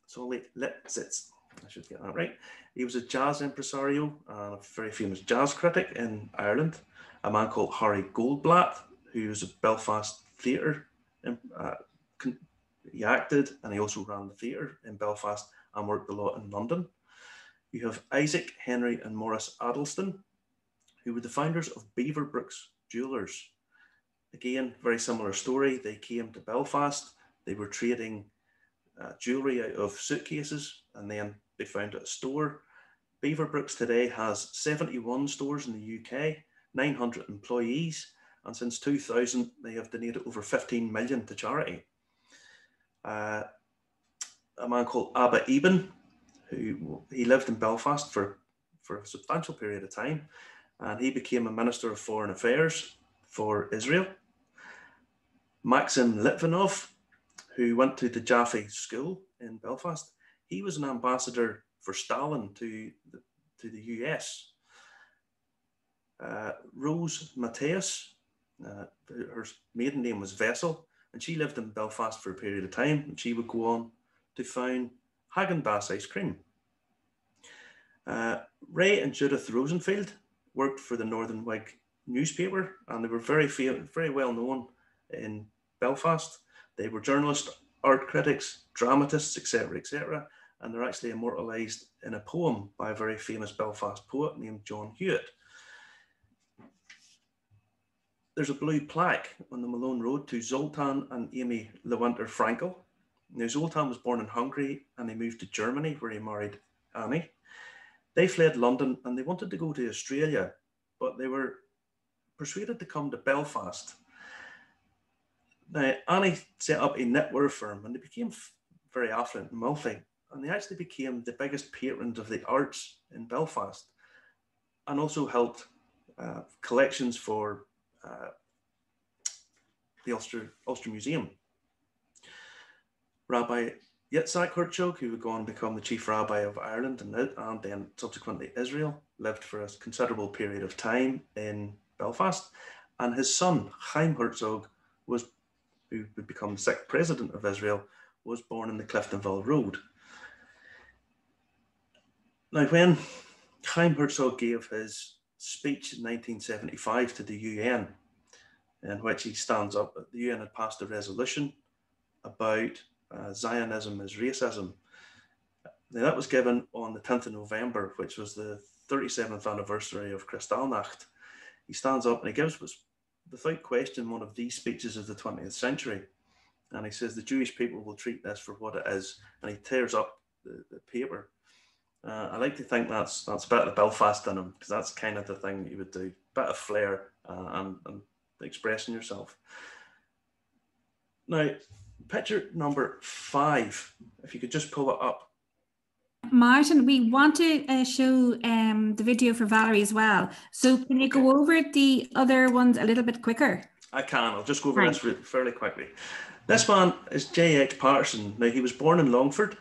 I should get that right. He was a jazz impresario and a very famous jazz critic in Ireland. A man called Harry Goldblatt, who was a Belfast theatre. He acted and he also ran the theatre in Belfast and worked a lot in London. You have Isaac, Henry and Maurice Addleston, who were the founders of Beaverbrooks Jewellers. Again, very similar story. They came to Belfast. They were trading jewellery out of suitcases, and then they founded a store. Beaverbrooks today has 71 stores in the UK, 900 employees, and since 2000, they have donated over 15 million to charity. A man called Abba Eben, he lived in Belfast for a substantial period of time, and he became a Minister of Foreign Affairs for Israel. Maxim Litvinov, who went to the Jaffe School in Belfast, he was an ambassador for Stalin to the US. Rose Mateus, her maiden name was Vessel, and she lived in Belfast for a period of time, and she would go on to found Häagen-Dazs ice cream. Ray and Judith Rosenfield worked for the Northern Whig newspaper, and they were very well known in Belfast. They were journalists, art critics, dramatists, etc., etc., and they're actually immortalised in a poem by a very famous Belfast poet named John Hewitt. There's a blue plaque on the Malone Road to Zoltan and Amy Lewinter Frankel. Now, Zoltan was born in Hungary and he moved to Germany where he married Annie. They fled London and they wanted to go to Australia, but they were persuaded to come to Belfast. Now, Annie set up a knitwear firm and they became very affluent and wealthy, and they actually became the biggest patrons of the arts in Belfast, and also helped collections for the Ulster Museum. Rabbi Yitzhak Herzog, who would go on to become the chief rabbi of Ireland and then subsequently Israel, lived for a considerable period of time in Belfast, and his son Chaim Herzog, who would become the sixth president of Israel, was born in the Cliftonville Road. Now, when Chaim Herzog gave his speech in 1975 to the UN, in which he stands up, the UN had passed a resolution about Zionism as racism. Now, that was given on the 10th of November, which was the 37th anniversary of Kristallnacht. He stands up and he gives what's without question, one of the speeches of the 20th century. And he says the Jewish people will treat this for what it is, and he tears up the paper. I like to think that's a bit of the Belfast in him, because that's kind of the thing that you would do, bit of flair and expressing yourself. Now, picture number 5, if you could just pull it up. Martin, we want to show the video for Valerie as well. So can you go over the other ones a little bit quicker? I can. I'll just go over this fairly quickly. This man is J.H. Patterson. Now, he was born in Longford,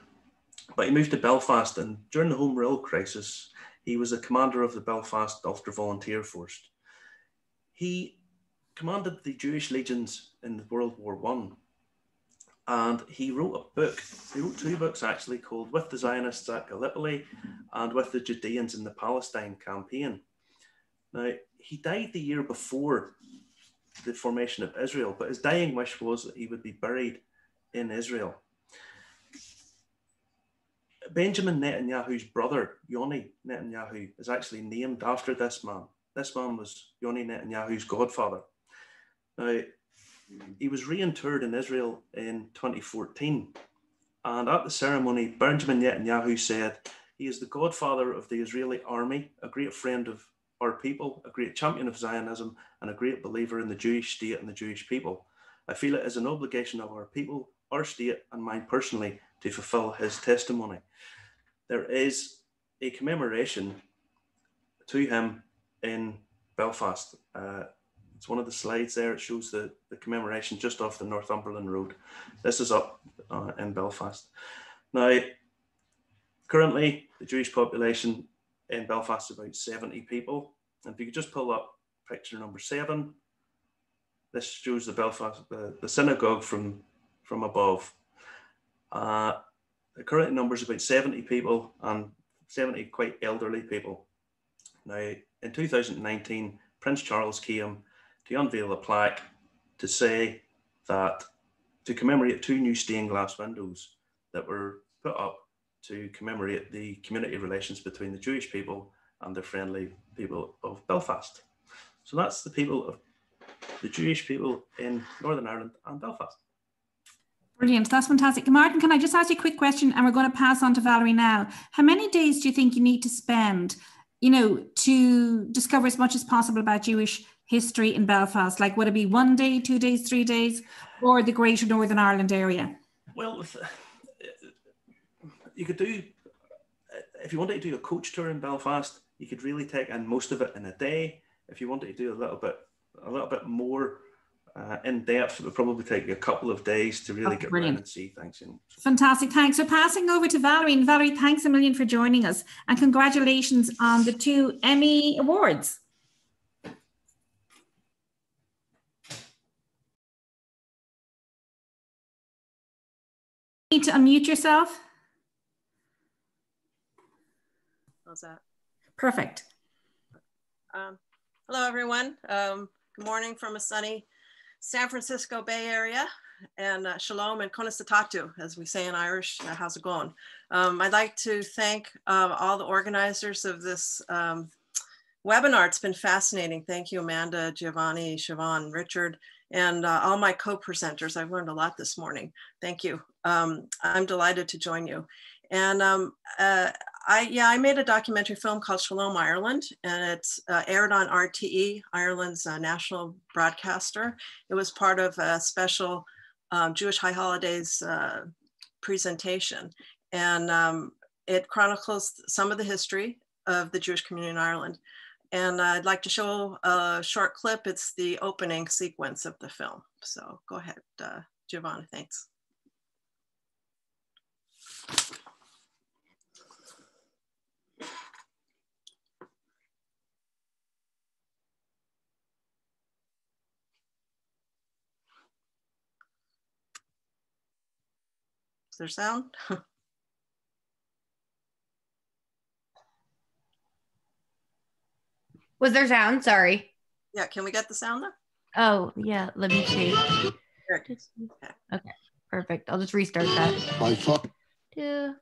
but he moved to Belfast, and during the Home Rule crisis, he was a commander of the Belfast Ulster Volunteer Force. He commanded the Jewish legions in World War I, and he wrote a book. He wrote 2 books, actually, called With the Zionists at Gallipoli and With the Judeans in the Palestine Campaign. Now, he died the year before the formation of Israel, but his dying wish was that he would be buried in Israel. Benjamin Netanyahu's brother, Yoni Netanyahu, is actually named after this man. This man was Yoni Netanyahu's godfather. Now, he was reinterred in Israel in 2014. And at the ceremony, Benjamin Netanyahu said, "He is the godfather of the Israeli army, a great friend of our people, a great champion of Zionism, and a great believer in the Jewish state and the Jewish people. I feel it is an obligation of our people, our state, and mine personally to fulfill his testimony." There is a commemoration to him in Belfast. It's one of the slides there. It shows the commemoration just off the Northumberland Road. This is up in Belfast. Now, currently, the Jewish population in Belfast is about 70 people. And if you could just pull up picture number 7, this shows the Belfast, the synagogue from above. The current number is about 70 people, and 70 quite elderly people. Now, in 2019, Prince Charles came to unveil a plaque to say that, to commemorate 2 new stained glass windows that were put up to commemorate the community relations between the Jewish people and the friendly people of Belfast. So that's the people of the Jewish people in Northern Ireland and Belfast. Brilliant, that's fantastic. Martin, can I just ask you a quick question, and we're going to pass on to Valerie now. How many days do you think you need to spend, to discover as much as possible about Jewish history in Belfast? Like, would it be 1 day, 2 days, 3 days, or the greater Northern Ireland area? Well, you could do, if you wanted to do a coach tour in Belfast, you could really take in most of it in a day. If you wanted to do a little bit more in depth, it would probably take you a couple of days to really get around and see things. Fantastic, thanks. So passing over to Valerie, and Valerie, thanks a million for joining us, and congratulations on the 2 Emmy Awards. Need to unmute yourself. How's that? Perfect. Hello, everyone. Good morning from a sunny San Francisco Bay Area, and shalom and konisatatu, as we say in Irish. How's it going? I'd like to thank all the organizers of this webinar. It's been fascinating. Thank you, Amanda, Giovanni, Siobhan, Richard, and all my co-presenters. I've learned a lot this morning. Thank you. I'm delighted to join you. And I made a documentary film called Shalom Ireland, and it's aired on RTE, Ireland's national broadcaster. It was part of a special Jewish High Holidays presentation. And it chronicles some of the history of the Jewish community in Ireland. And I'd like to show a short clip. It's the opening sequence of the film. So go ahead, Giovanni, thanks. Is there sound? Was there sound? Sorry. Yeah, can we get the sound there? Oh, yeah. Let me see. Okay, perfect. I'll just restart that. Yeah.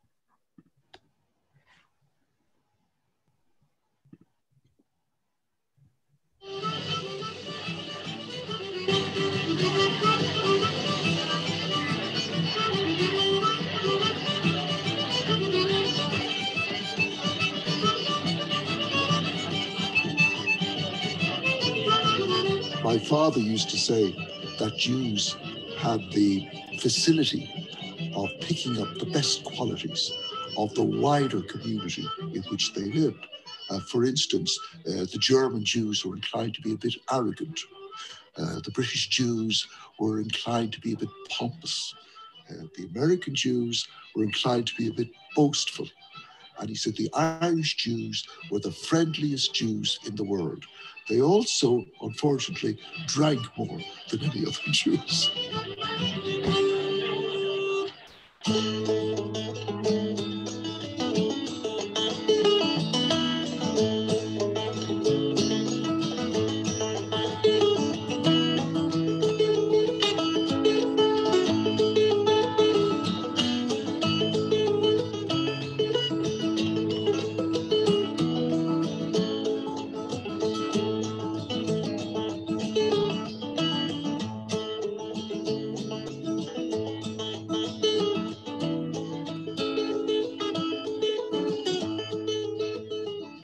My father used to say that Jews had the facility of picking up the best qualities of the wider community in which they lived. For instance, the German Jews were inclined to be a bit arrogant. The British Jews were inclined to be a bit pompous. The American Jews were inclined to be a bit boastful. And he said the Irish Jews were the friendliest Jews in the world. They also, unfortunately, drank more than any other Jews.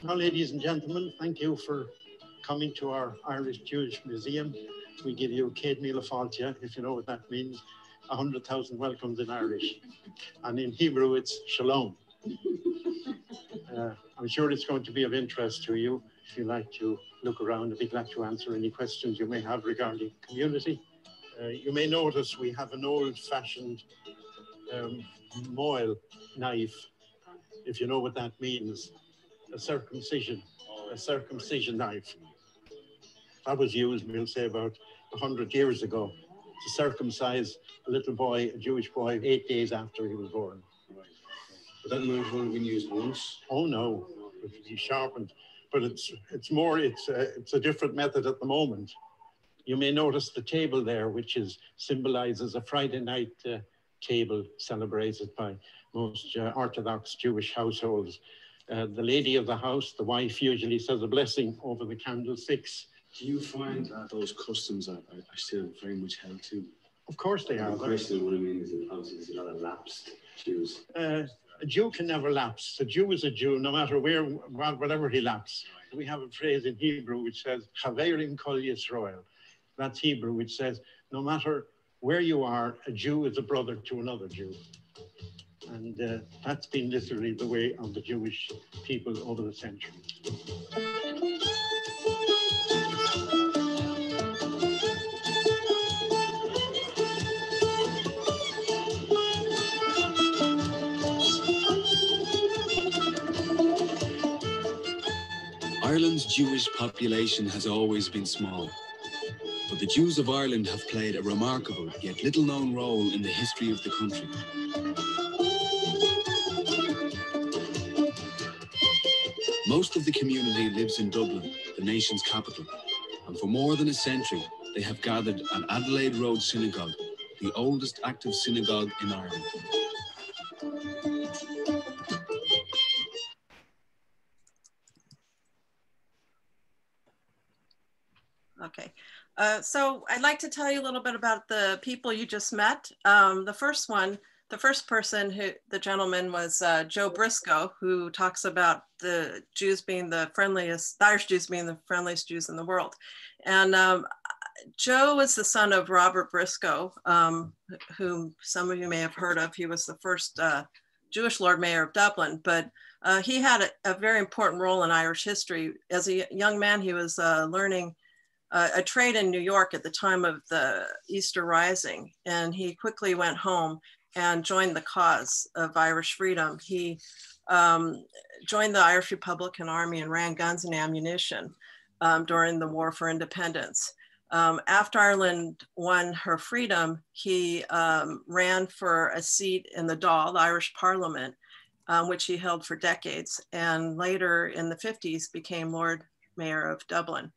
Well, ladies and gentlemen, thank you for coming to our Irish Jewish Museum. We give you Céad Míle Fáilte, if you know what that means, 100,000 welcomes in Irish. And in Hebrew, it's Shalom. I'm sure it's going to be of interest to you. If you'd like to look around, I'd be glad to answer any questions you may have regarding community. You may notice we have an old-fashioned moil knife, if you know what that means. A circumcision knife. That was used, we'll say, about 100 years ago to circumcise a little boy, a Jewish boy, 8 days after he was born. Right. But that knife only been used once? Oh no, it's sharpened. But it's a different method at the moment. You may notice the table there, which symbolizes a Friday night table celebrated by most Orthodox Jewish households. The lady of the house, the wife, usually says a blessing over the candlesticks. Do you find that those customs are still very much held to? Of course they are. The question, what I mean is that obviously there's a lot of lapsed Jews. A Jew can never lapse. A Jew is a Jew, no matter whatever he lapses. We have a phrase in Hebrew which says, Chaverim Kol Yisrael. That's Hebrew, which says, no matter where you are, a Jew is a brother to another Jew. And that's been literally the way of the Jewish people over the centuries. Ireland's Jewish population has always been small, but the Jews of Ireland have played a remarkable yet little known role in the history of the country. Most of the community lives in Dublin, the nation's capital, and for more than a century, they have gathered at Adelaide Road Synagogue, the oldest active synagogue in Ireland. Okay, so I'd like to tell you a little bit about the people you just met. The first person, the gentleman was Joe Briscoe, who talks about the Jews being the Irish Jews being the friendliest Jews in the world. And Joe is the son of Robert Briscoe, whom some of you may have heard of. He was the first Jewish Lord Mayor of Dublin, but he had a very important role in Irish history. As a young man, he was learning a trade in New York at the time of the Easter Rising, and he quickly went home and joined the cause of Irish freedom. He joined the Irish Republican Army and ran guns and ammunition during the War for Independence. After Ireland won her freedom, he ran for a seat in the Dáil, the Irish Parliament, which he held for decades, and later in the 50s became Lord Mayor of Dublin.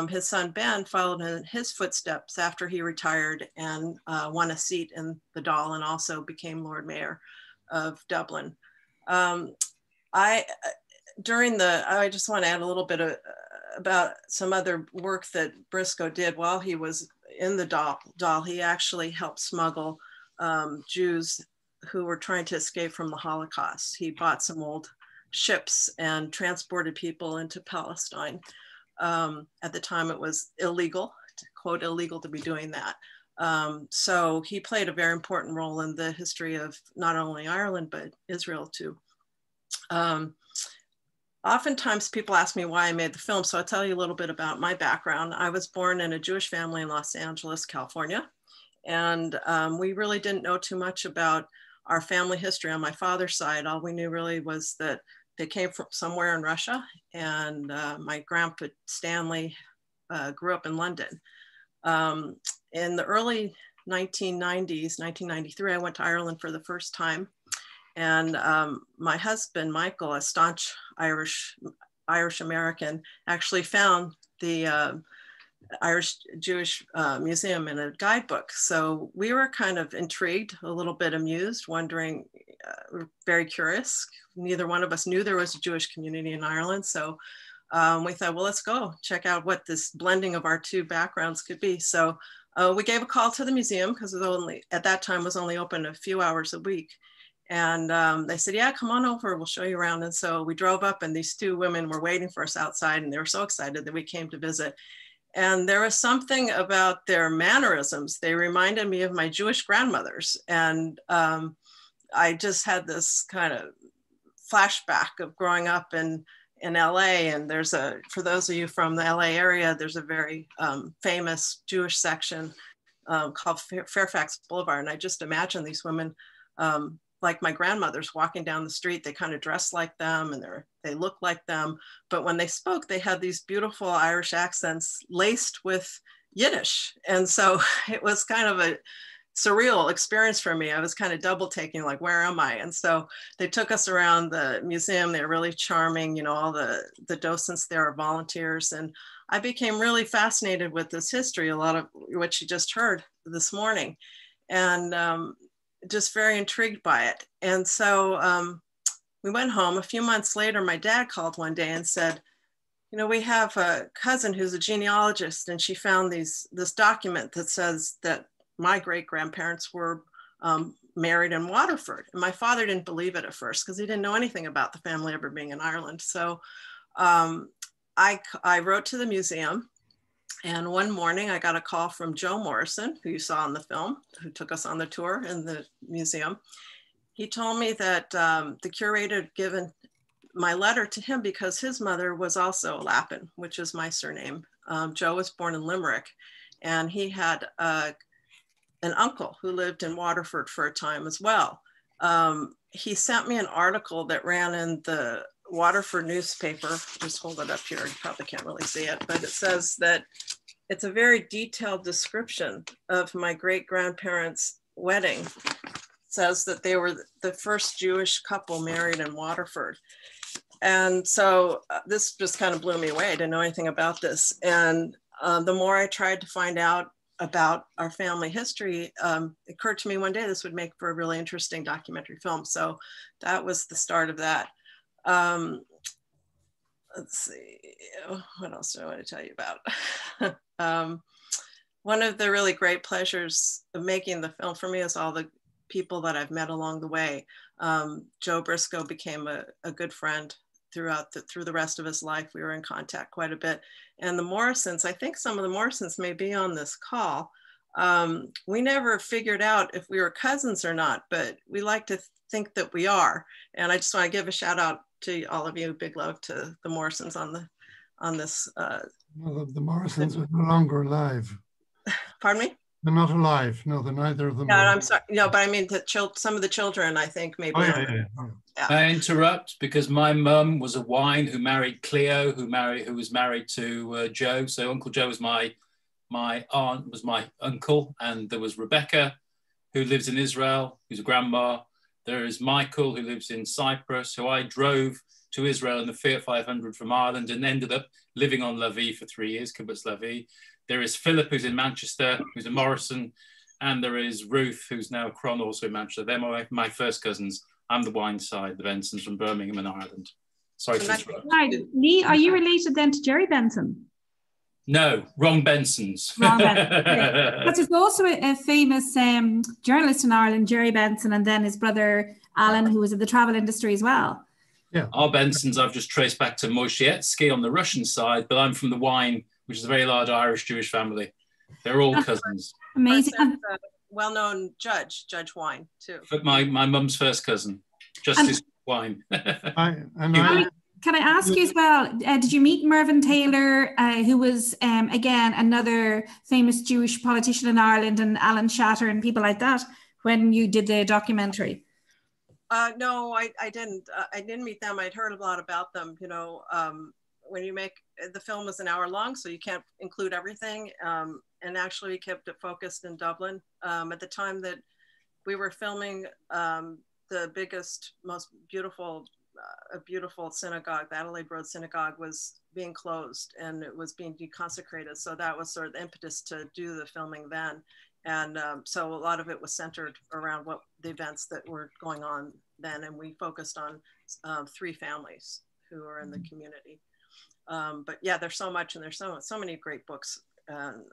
His son Ben followed in his footsteps after he retired and won a seat in the Dáil and also became Lord Mayor of Dublin. I just want to add a little bit about some other work that Briscoe did while he was in the Dáil. He actually helped smuggle Jews who were trying to escape from the Holocaust. He bought some old ships and transported people into Palestine. At the time, it was illegal quote, illegal to be doing that. So he played a very important role in the history of not only Ireland, but Israel too. Oftentimes people ask me why I made the film, so I'll tell you a little bit about my background. I was born in a Jewish family in Los Angeles, California, and we really didn't know too much about our family history on my father's side. All we knew really was that they came from somewhere in Russia, and my grandpa Stanley grew up in London. In the early 1990s, 1993, I went to Ireland for the first time. And my husband, Michael, a staunch Irish American, actually found the Irish Jewish Museum in a guidebook. So we were kind of intrigued, a little bit amused, wondering, very curious. Neither one of us knew there was a Jewish community in Ireland. So we thought, well, let's go check out what this blending of our two backgrounds could be. So we gave a call to the museum because it only, at that time, was only open a few hours a week. And they said, yeah, come on over, we'll show you around. And so we drove up and these two women were waiting for us outside and they were so excited that we came to visit. And there was something about their mannerisms. They reminded me of my Jewish grandmothers. And I just had this kind of flashback of growing up in LA. And there's for those of you from the LA area, there's a very famous Jewish section called Fairfax Boulevard. And I just imagine these women, like my grandmothers, walking down the street. They kind of dressed like them and they looked like them. But when they spoke, they had these beautiful Irish accents laced with Yiddish. And so it was kind of a surreal experience for me. I was kind of double taking, like, where am I? And so they took us around the museum. They were really charming. You know, all the docents there are volunteers. And I became really fascinated with this history, a lot of what you just heard this morning. And just very intrigued by it. And so we went home. A few months later, my dad called one day and said, you know, we have a cousin who's a genealogist, and she found this document that says that my great-grandparents were married in Waterford. And my father didn't believe it at first because he didn't know anything about the family ever being in Ireland. So I wrote to the museum. And one morning I got a call from Joe Morrison, who you saw in the film, who took us on the tour in the museum. He told me that the curator had given my letter to him because his mother was also Lapin, which is my surname. Joe was born in Limerick, and he had an uncle who lived in Waterford for a time as well. He sent me an article that ran in the Waterford newspaper. Just hold it up here. You probably can't really see it, but it says that it's a very detailed description of my great-grandparents' wedding. It says that they were the first Jewish couple married in Waterford. And so this just kind of blew me away. I didn't know anything about this. And the more I tried to find out about our family history, it occurred to me one day this would make for a really interesting documentary film. So that was the start of that. Let's see, what else do I want to tell you about? One of the really great pleasures of making the film for me is all the people that I've met along the way. Joe Briscoe became a good friend through the rest of his life. We were in contact quite a bit. And the Morrisons, I think some of the Morrisons may be on this call. We never figured out if we were cousins or not, but we like to think that we are. And I just want to give a shout out to all of you. Big love to the Morrisons on this. Well, the Morrisons are no longer alive. Pardon me? They're not alive. No, they're neither of them. No, I'm sorry. No, but I mean, some of the children, I think maybe. Oh, yeah. I interrupt because my mum was a wine who married Cleo, who was married to Joe. So Uncle Joe was my aunt, was my uncle, and there was Rebecca, who lives in Israel, who's a grandma. There is Michael, who lives in Cyprus, who I drove to Israel in the Fiat 500 from Ireland and ended up living on La Vie for 3 years, Kibbutz La Vie. There is Philip, who's in Manchester, who's a Morrison, and there is Ruth, who's now a Cron, also in Manchester. They're my first cousins. I'm the wine side, the Bensons from Birmingham in Ireland. Sorry to interrupt. Right. Lee, are you related then to Jerry Benson? No, wrong Bensons. Wrong Benson. Okay. But there's also a famous journalist in Ireland, Jerry Benson, and then his brother Alan, who was in the travel industry as well. Yeah. Our Bensons I've just traced back to Moisietsky on the Russian side, but I'm from the wine, which is a very large Irish Jewish family. They're all cousins. Amazing. Well-known judge, Judge Wine, too. But my mum's first cousin, Justice Wine. Can I ask you as well, did you meet Mervyn Taylor, who was, again, another famous Jewish politician in Ireland, and Alan Shatter and people like that, when you did the documentary? No, I didn't. I didn't meet them. I'd heard a lot about them. You know, when you make, the film is an hour long, so you can't include everything. And actually we kept it focused in Dublin. At the time that we were filming, the biggest, most beautiful, a beautiful synagogue, the Adelaide Road Synagogue, was being closed and it was being deconsecrated. So that was sort of the impetus to do the filming then. And so a lot of it was centered around what the events that were going on then. And we focused on 3 families who are in the community. But yeah, there's so much, and there's so many great books and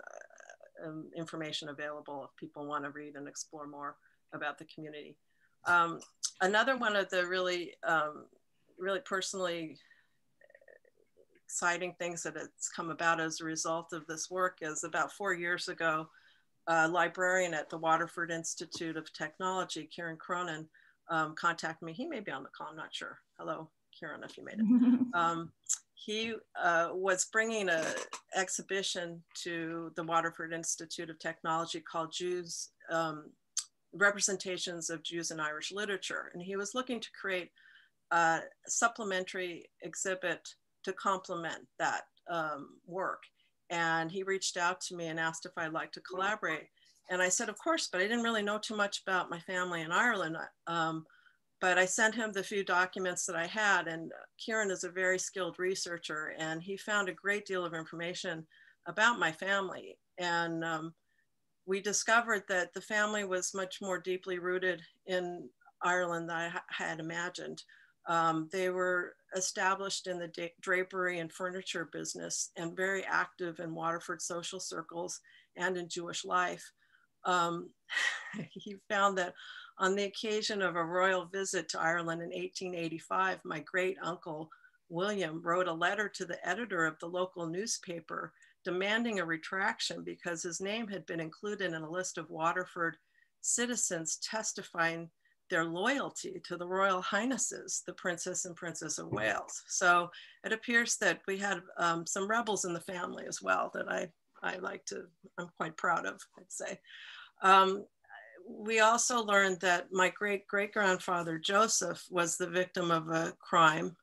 information available if people want to read and explore more about the community. Another one of the really personally exciting things that it's come about as a result of this work is about 4 years ago, a librarian at the Waterford Institute of Technology, Kieran Cronin, contacted me. He may be on the call, I'm not sure. Hello, Kieran, if you made it. He was bringing an exhibition to the Waterford Institute of Technology called Jews, Representations of Jews in Irish Literature. And he was looking to create a supplementary exhibit to complement that work. And he reached out to me and asked if I'd like to collaborate. And I said, of course, but I didn't really know too much about my family in Ireland. But I sent him the few documents that I had, and Kieran is a very skilled researcher, and he found a great deal of information about my family. And we discovered that the family was much more deeply rooted in Ireland than I had imagined. They were established in the drapery and furniture business and very active in Waterford social circles and in Jewish life. He found that on the occasion of a royal visit to Ireland in 1885, my great uncle William wrote a letter to the editor of the local newspaper demanding a retraction because his name had been included in a list of Waterford citizens testifying their loyalty to the Royal Highnesses, the Princess and Princess of Wales. So it appears that we had some rebels in the family as well that I'm quite proud of, I'd say. We also learned that my great-great-grandfather Joseph was the victim of a crime.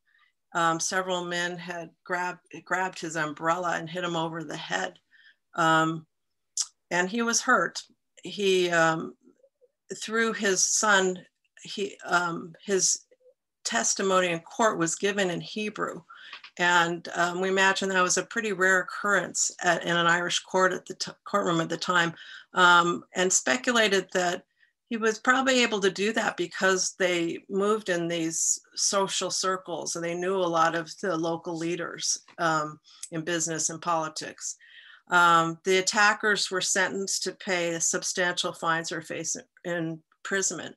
Several men had grabbed his umbrella and hit him over the head. And he was hurt. He, through his son, his testimony in court was given in Hebrew. And we imagine that was a pretty rare occurrence in an Irish court at the courtroom at the time, and speculated that he was probably able to do that because they moved in these social circles and they knew a lot of the local leaders in business and politics. The attackers were sentenced to pay substantial fines or face imprisonment.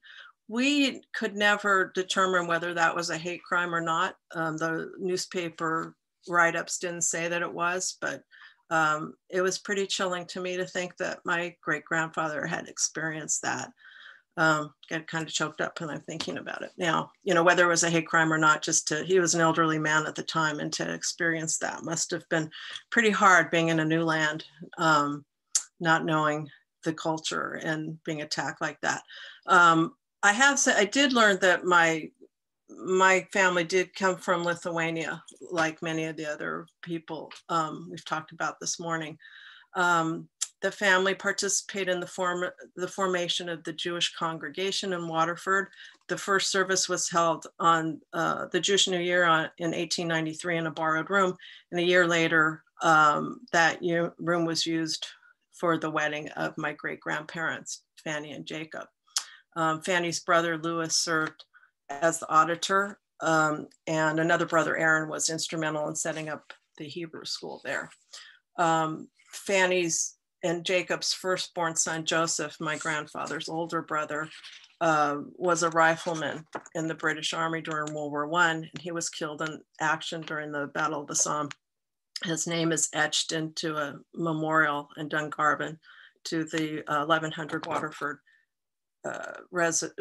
We could never determine whether that was a hate crime or not. The newspaper write-ups didn't say that it was, but it was pretty chilling to me to think that my great-grandfather had experienced that. Get kind of choked up when I'm thinking about it now. You know, whether it was a hate crime or not, he was an elderly man at the time, and to experience that must have been pretty hard being in a new land, not knowing the culture and being attacked like that. I did learn that my family did come from Lithuania, like many of the other people we've talked about this morning. The family participated in the formation of the Jewish congregation in Waterford. The first service was held on the Jewish New Year in 1893 in a borrowed room. And a year later, that room was used for the wedding of my great-grandparents, Fanny and Jacob. Fanny's brother, Louis, served as the auditor, and another brother, Aaron, was instrumental in setting up the Hebrew school there. Fanny's and Jacob's firstborn son, Joseph, my grandfather's older brother, was a rifleman in the British Army during World War I, and he was killed in action during the Battle of the Somme his name is etched into a memorial in Dungarvan to the 1100 Waterford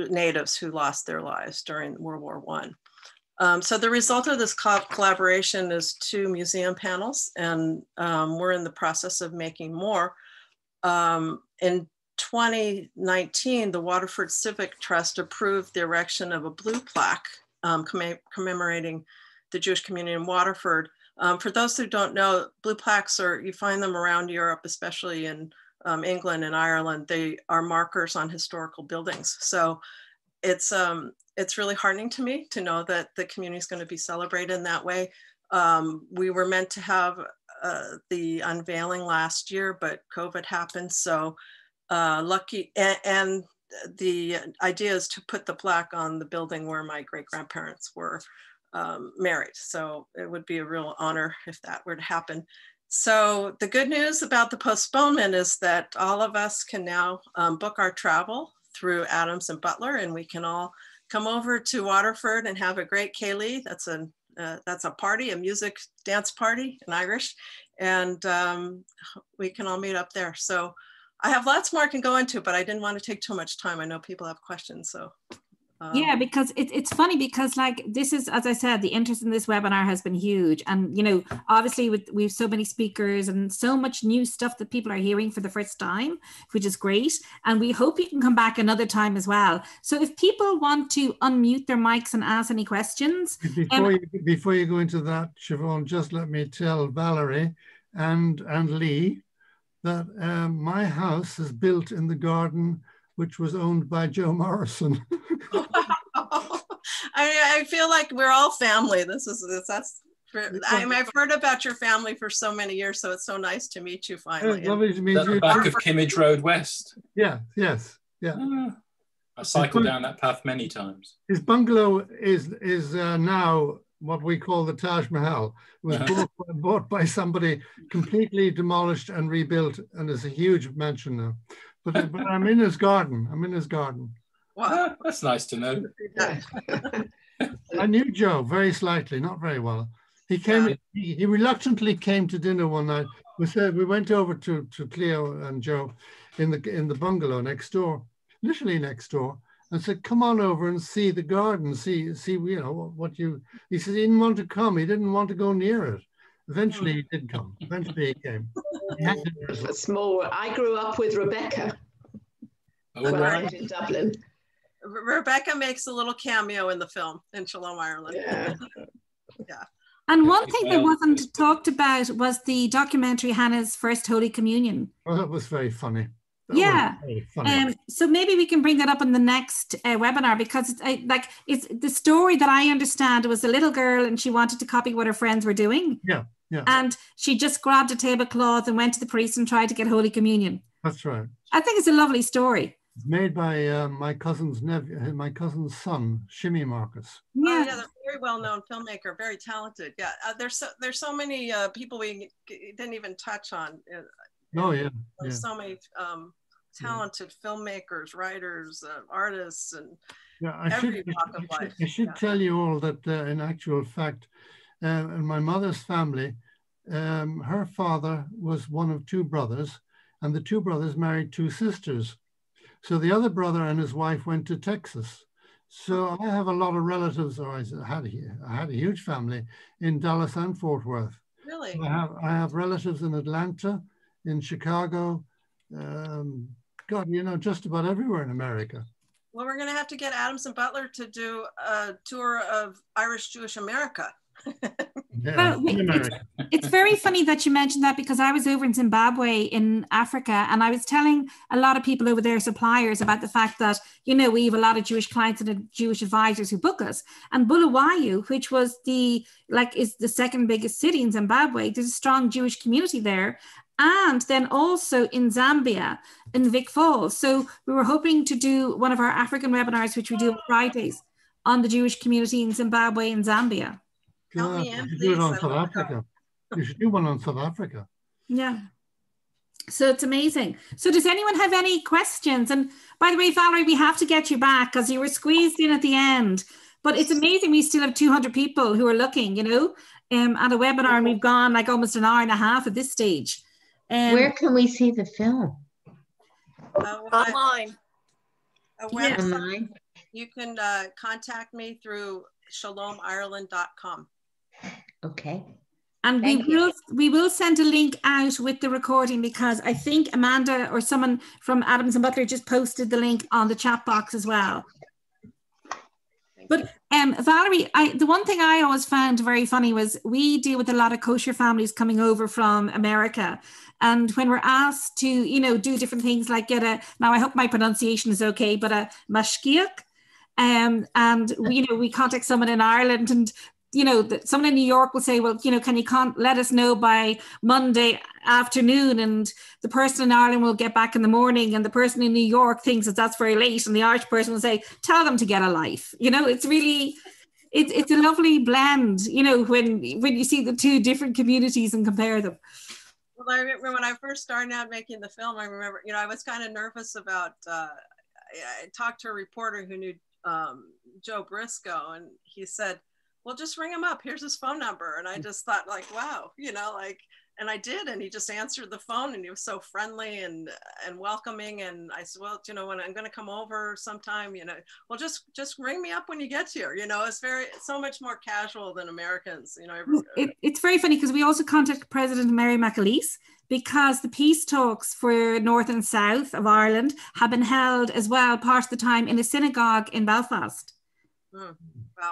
natives who lost their lives during World War I. So the result of this collaboration is 2 museum panels, and we're in the process of making more. In 2019, the Waterford Civic Trust approved the erection of a blue plaque commemorating the Jewish community in Waterford. For those who don't know, blue plaques you find them around Europe, especially in England and Ireland. They are markers on historical buildings. So it's really heartening to me to know that the community is going to be celebrated in that way. We were meant to have the unveiling last year, but COVID happened. So lucky, and the idea is to put the plaque on the building where my great-grandparents were married. So it would be a real honor if that were to happen. So the good news about the postponement is that all of us can now book our travel through Adams and Butler, and we can all come over to Waterford and have a great Céilí. That's a party, a music dance party in Irish, and we can all meet up there. So I have lots more I can go into, but I didn't want to take too much time. I know people have questions, so. Yeah, because it's funny because like this is, as I said, the interest in this webinar has been huge. And, you know, obviously we've so many speakers and so much new stuff that people are hearing for the first time, which is great. And we hope you can come back another time as well. So if people want to unmute their mics and ask any questions. Before you go into that, Siobhan, just let me tell Valerie and Lee that my house is built in the garden which was owned by Joe Morrison. I feel like we're all family. I've heard about your family for so many years, so it's so nice to meet you finally. It's lovely to meet you. The back of Kimmage Road West. Yeah, yes, yeah. I cycled down that path many times. His bungalow is now what we call the Taj Mahal. It was bought by somebody, completely demolished and rebuilt, and is a huge mansion now. But I'm in his garden. Wow, that's nice to know. I knew Joe very slightly, not very well. He came. He reluctantly came to dinner one night. We went over to Cleo and Joe in the bungalow next door, literally next door, and said, "Come on over and see the garden. See, you know what you." He said he didn't want to come. He didn't want to go near it. Eventually, he did come. Eventually, he came. I grew up with Rebecca when I lived in Dublin. Rebecca makes a little cameo in the film in Shalom, Ireland. Yeah. Yeah. And one thing that wasn't talked about was the documentary Hannah's First Holy Communion. Oh, that was very funny. So maybe we can bring that up in the next webinar, because it's the story that I understand was a little girl and she wanted to copy what her friends were doing. Yeah. And she just grabbed a tablecloth and went to the priest and tried to get Holy Communion. That's right. I think it's a lovely story. It's made by my cousin's son, Shimmy Marcus. Yeah, they're very well-known filmmaker, very talented. Yeah, there's so many people we didn't even touch on. There's so many talented filmmakers, writers, artists, and every walk of life. I should tell you all that in actual fact, in my mother's family, her father was one of 2 brothers, and the 2 brothers married 2 sisters. So the other brother and his wife went to Texas. So I have a lot of relatives, or I had a huge family in Dallas and Fort Worth. Really? I have relatives in Atlanta, in Chicago, just about everywhere in America. Well, we're going to have to get Adams and Butler to do a tour of Irish Jewish America. It's very funny that you mentioned that, because I was over in Zimbabwe in Africa, and I was telling a lot of people over there, suppliers, about the fact that, we have a lot of Jewish clients and Jewish advisors who book us. And Bulawayo, which was is the second biggest city in Zimbabwe, there's a strong Jewish community there. And then also in Zambia, in Vic Falls. So we were hoping to do one of our African webinars, which we do on Fridays, on the Jewish community in Zimbabwe and Zambia. You should do it on South Africa. You should do one on South Africa. Yeah. So it's amazing. So does anyone have any questions? And by the way, Valerie, we have to get you back because you were squeezed in at the end. But it's amazing we still have 200 people who are looking, you know, at a webinar, and we've gone like almost an hour and a half at this stage. Where can we see the film? Online. A website. Online. You can contact me through shalomireland.com. Okay. And we will send a link out with the recording, because I think Amanda or someone from Adams and Butler just posted the link on the chat box as well. But Valerie, the one thing I always found very funny was we deal with a lot of kosher families coming over from America. And when we're asked to, you know, do different things like now I hope my pronunciation is okay, but a mashgiach. And we contact someone in Ireland, and someone in New York will say, well, can you let us know by Monday afternoon, and the person in Ireland will get back in the morning, and the person in New York thinks that's very late, and the Irish person will say, tell them to get a life. It's really, it's a lovely blend, when you see the two different communities and compare them. Well, I remember when I first started out making the film, I remember, I was kind of nervous about, I talked to a reporter who knew Joe Briscoe, and he said, well, just ring him up. Here's his phone number. And I just thought, like, wow, and I did. And he just answered the phone, and he was so friendly and welcoming. And I said, well, when I'm going to come over sometime, well, just ring me up when you get here. It's so much more casual than Americans, It's very funny, because we also contacted President Mary McAuley, because the peace talks for North and South of Ireland have been held as well part of the time in a synagogue in Belfast. Wow,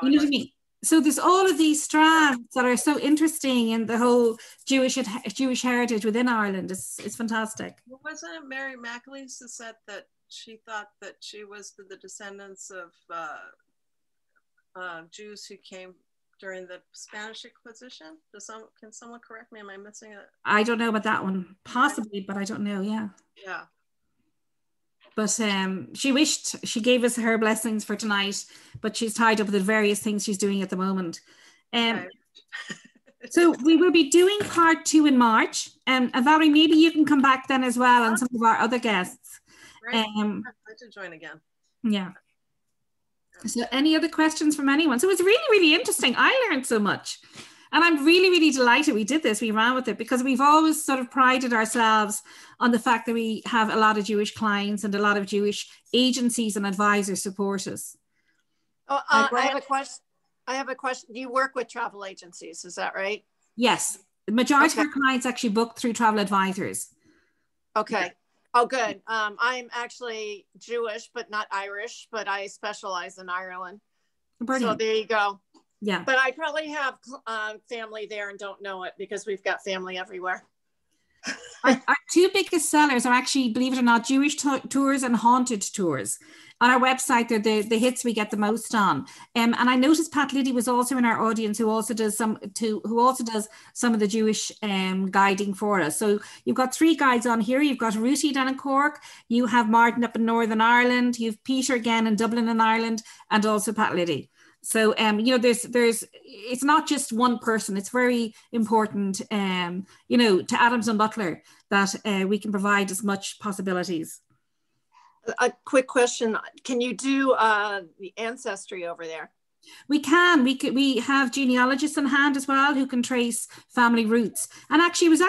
you know what I mean? So there's all of these strands that are so interesting in the whole Jewish heritage within Ireland. It's fantastic. Well, wasn't it Mary McAuley who said that she thought that she was the descendants of Jews who came during the Spanish Inquisition? Can someone correct me? Am I missing it? I don't know about that one. Possibly, but I don't know. Yeah. Yeah. But she gave us her blessings for tonight, but she's tied up with the various things she's doing at the moment. So we will be doing part 2 in March. And Valerie, maybe you can come back then as well, and some of our other guests. Right. I'd like to join again. Yeah. So any other questions from anyone? So it was really, really interesting. I learned so much. And I'm really, really delighted we did this. We ran with it, because we've always sort of prided ourselves on the fact that we have a lot of Jewish clients and a lot of Jewish agencies and advisors support us. Oh, I have a question. Do you work with travel agencies? Is that right? Yes. The majority of our clients actually book through travel advisors. Okay. Oh, good. I'm actually Jewish, but not Irish, but I specialize in Ireland. Brilliant. So there you go. Yeah. But I probably have family there and don't know it, because we've got family everywhere. Our 2 biggest sellers are actually, believe it or not, Jewish tours and haunted tours. On our website, they're the hits we get the most on. And I noticed Pat Liddy was also in our audience, who also does some of the Jewish guiding for us. So you've got 3 guides on here. You've got Ruti down in Cork, you have Martin up in Northern Ireland, you've Peter again in Dublin in Ireland, and also Pat Liddy. So, it's not just one person. It's very important, to Adams and Butler that we can provide as much possibilities. A quick question. Can you do the ancestry over there? We can. We have genealogists on hand as well who can trace family roots. And actually, it was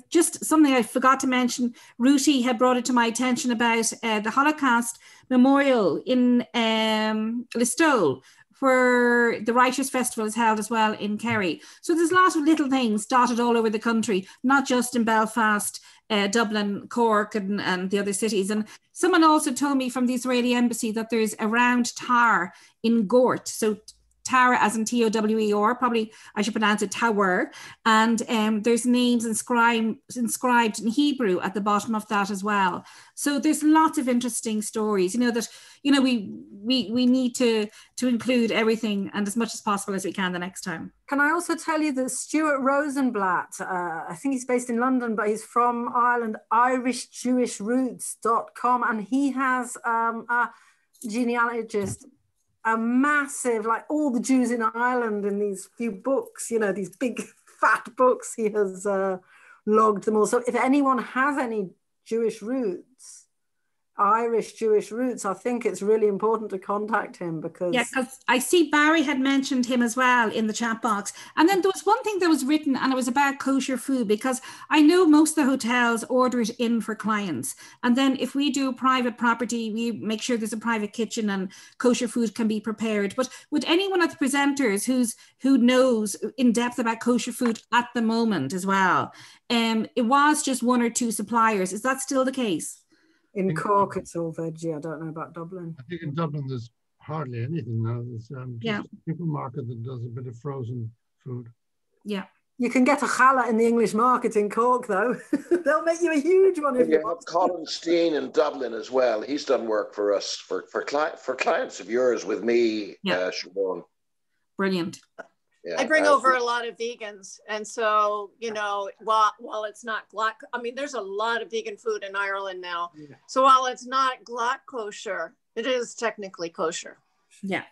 just something I forgot to mention. Ruti had brought it to my attention about the Holocaust Memorial in Listowel, where the Writers' Festival is held as well in Kerry. So there's lots of little things dotted all over the country, not just in Belfast, Dublin, Cork, and the other cities. And someone also told me from the Israeli embassy that there's a round tower in Gort. So Tower as in T-O-W-E-R, probably I should pronounce it Tower. And there's names inscribed in Hebrew at the bottom of that as well. So there's lots of interesting stories, we need to include everything and as much as possible as we can the next time. Can I also tell you that Stuart Rosenblatt, I think he's based in London, but he's from Ireland, irishjewishRoots.com, and he has a genealogist, a massive, like all the Jews in Ireland in these few books, these big fat books, he has logged them all. So if anyone has any Jewish roots, Irish Jewish roots, I think it's really important to contact him because... Yeah, because I see Barry had mentioned him as well in the chat box. And then there was one thing that was written, and it was about kosher food, because I know most of the hotels order it in for clients. And then if we do private property, we make sure there's a private kitchen and kosher food can be prepared. But would anyone of the presenters who knows in depth about kosher food at the moment as well, it was just one or two suppliers. Is that still the case? In Cork, it's all veggie. I don't know about Dublin. I think in Dublin, there's hardly anything now. There's just a supermarket that does a bit of frozen food. Yeah. You can get a challah in the English market in Cork, though. They'll make you a huge one. If you have Colin Steen in Dublin as well. He's done work for us, for clients of yours with me, Siobhan. Brilliant. Yeah, I bring over a lot of vegans. And so, you know, while it's not I mean, there's a lot of vegan food in Ireland now. Yeah. So while it's not kosher, it is technically kosher. Yeah.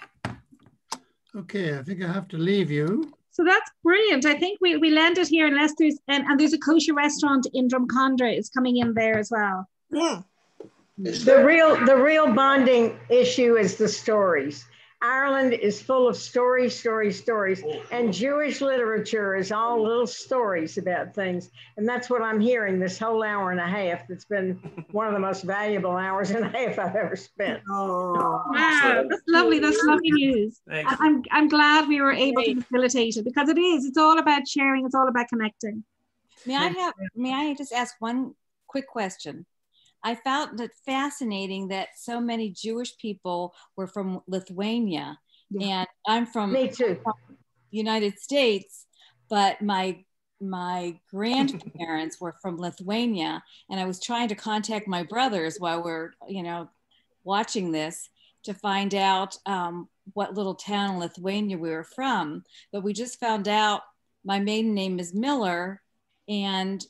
Okay, I think I have to leave you. So that's brilliant. I think we land it here unless there's, and there's a kosher restaurant in Drumcondra is coming in there as well. Yeah. The real bonding issue is the stories. Ireland is full of stories, and Jewish literature is all little stories about things. And that's what I'm hearing this whole hour and a half. It's been one of the most valuable hours and a half I've ever spent. Oh, wow, that's lovely. That's lovely news. I'm glad we were able to facilitate it because it's all about sharing. It's all about connecting. May I just ask one quick question? I found it fascinating that so many Jewish people were from Lithuania, and I'm from the United States, but my grandparents were from Lithuania, and I was trying to contact my brothers while we're watching this to find out what little town in Lithuania we were from, but we just found out my maiden name is Miller, and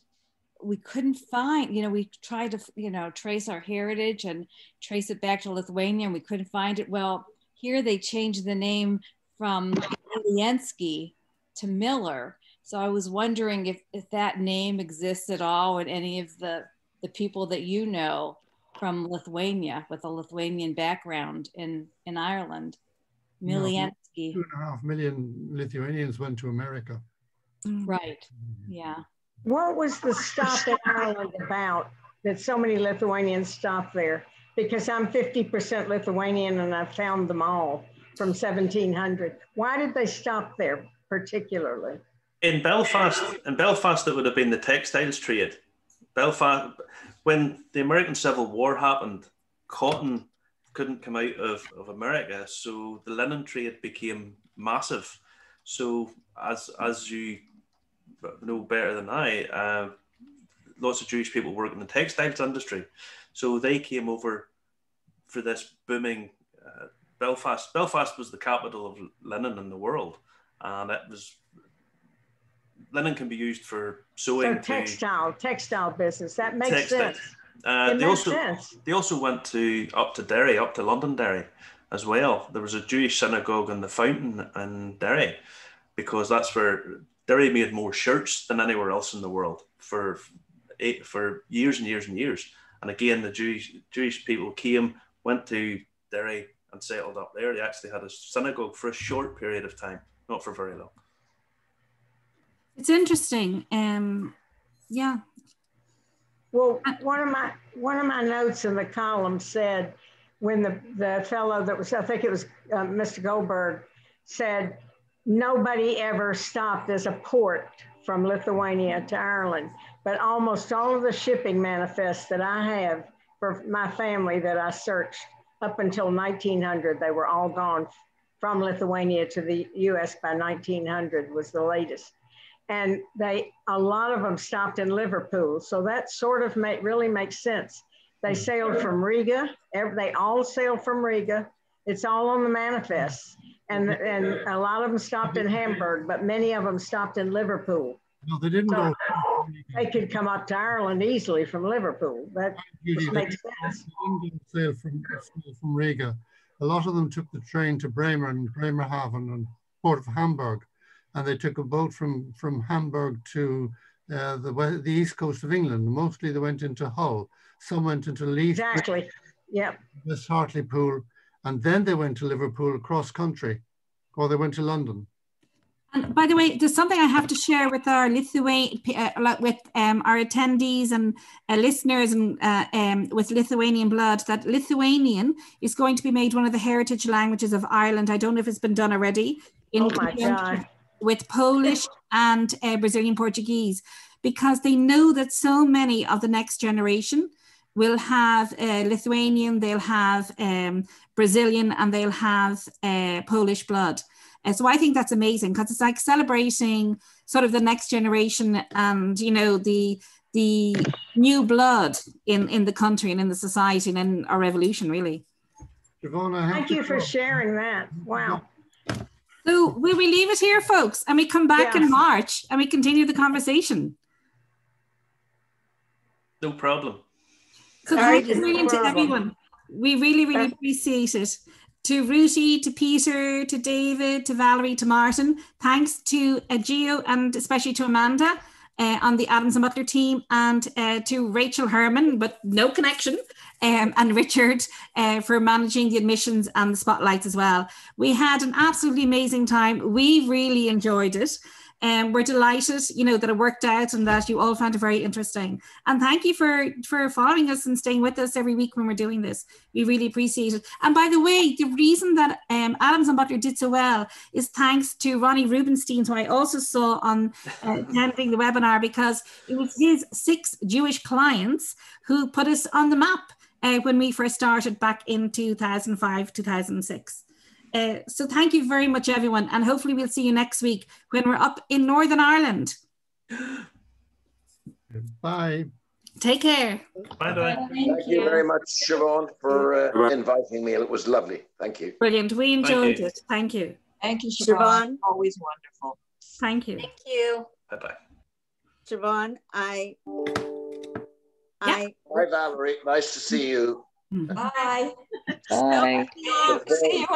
we couldn't find, we tried to, trace our heritage and trace it back to Lithuania, and we couldn't find it. Well, here they changed the name from Miliensky to Miller. So I was wondering if that name exists at all in any of the people that you know from Lithuania with a Lithuanian background in Ireland. Miliensky. 2.5 million Lithuanians went to America. Right, yeah. What was the stop in Ireland about that so many Lithuanians stopped there? Because I'm 50% Lithuanian and I found them all from 1700. Why did they stop there particularly? In Belfast, it would have been the textiles trade. Belfast, when the American Civil War happened, cotton couldn't come out of America, so the linen trade became massive. So as you know better than I, lots of Jewish people work in the textiles industry, so they came over for this booming Belfast. Belfast was the capital of linen in the world, and linen can be used for sewing. So textile business, that makes sense. They also went up to Derry, up to Londonderry as well. There was a Jewish synagogue in the Fountain in Derry, because that's where Derry made more shirts than anywhere else in the world for years and years and years. And again, the Jewish people went to Derry and settled up there. They actually had a synagogue for a short period of time, not for very long. It's interesting. Yeah. Well, one of my notes in the column said when the fellow that was, I think it was Mr. Goldberg, said, nobody ever stopped as a port from Lithuania to Ireland, but almost all of the shipping manifests that I have for my family that I searched up until 1900, they were all gone from Lithuania to the US by 1900 was the latest. And a lot of them stopped in Liverpool. So that sort of really makes sense. They sailed from Riga. They all sailed from Riga. It's all on the manifests. And a lot of them stopped in Hamburg, but many of them stopped in Liverpool. No, they didn't go. They could come up to Ireland easily from Liverpool. That makes sense. They didn't sail from Riga. A lot of them took the train to Bremerhaven and port of Hamburg, and they took a boat from Hamburg to the east coast of England. Mostly they went into Hull. some went into Leith. Exactly. Yep. This Hartlepool, and then they went to Liverpool cross country, or they went to London. And by the way, there's something I have to share with our our attendees and listeners and with Lithuanian blood, that Lithuanian is going to be made one of the heritage languages of Ireland. I don't know if it's been done already. Oh my God. With Polish and Brazilian Portuguese, because they know that so many of the next generation will have Lithuanian, they'll have Brazilian, and they'll have Polish blood. So I think that's amazing, because it's like celebrating sort of the next generation and, you know, the new blood in the country and in the society and in our revolution, really. Thank you for sharing that. Wow. So will we leave it here, folks, and we come back in March and we continue the conversation? No problem. So thank you really to everyone. We really, really appreciate it. To Ruti, to Peter, to David, to Valerie, to Martin. Thanks to Gio and especially to Amanda on the Adams and Butler team, and to Rachel Herman, but no connection, and Richard for managing the admissions and the spotlights as well. We had an absolutely amazing time. We really enjoyed it. We're delighted, you know, that it worked out and that you all found it very interesting. And thank you for following us and staying with us every week when we're doing this. We really appreciate it. And by the way, the reason that Adams and Butler did so well is thanks to Ronnie Rubenstein, who I also saw on attending the webinar, because it was his 6 Jewish clients who put us on the map when we first started back in 2005, 2006. So thank you very much, everyone. And hopefully we'll see you next week when we're up in Northern Ireland. Bye. Take care. Bye-bye. Thank you very much, Siobhan, for inviting me. It was lovely. Thank you. Brilliant. We enjoyed it. Thank you. Thank you, Siobhan. Always wonderful. Thank you. Thank you. Bye-bye. Siobhan, Bye, Valerie. Nice to see you. Bye. Bye. See you.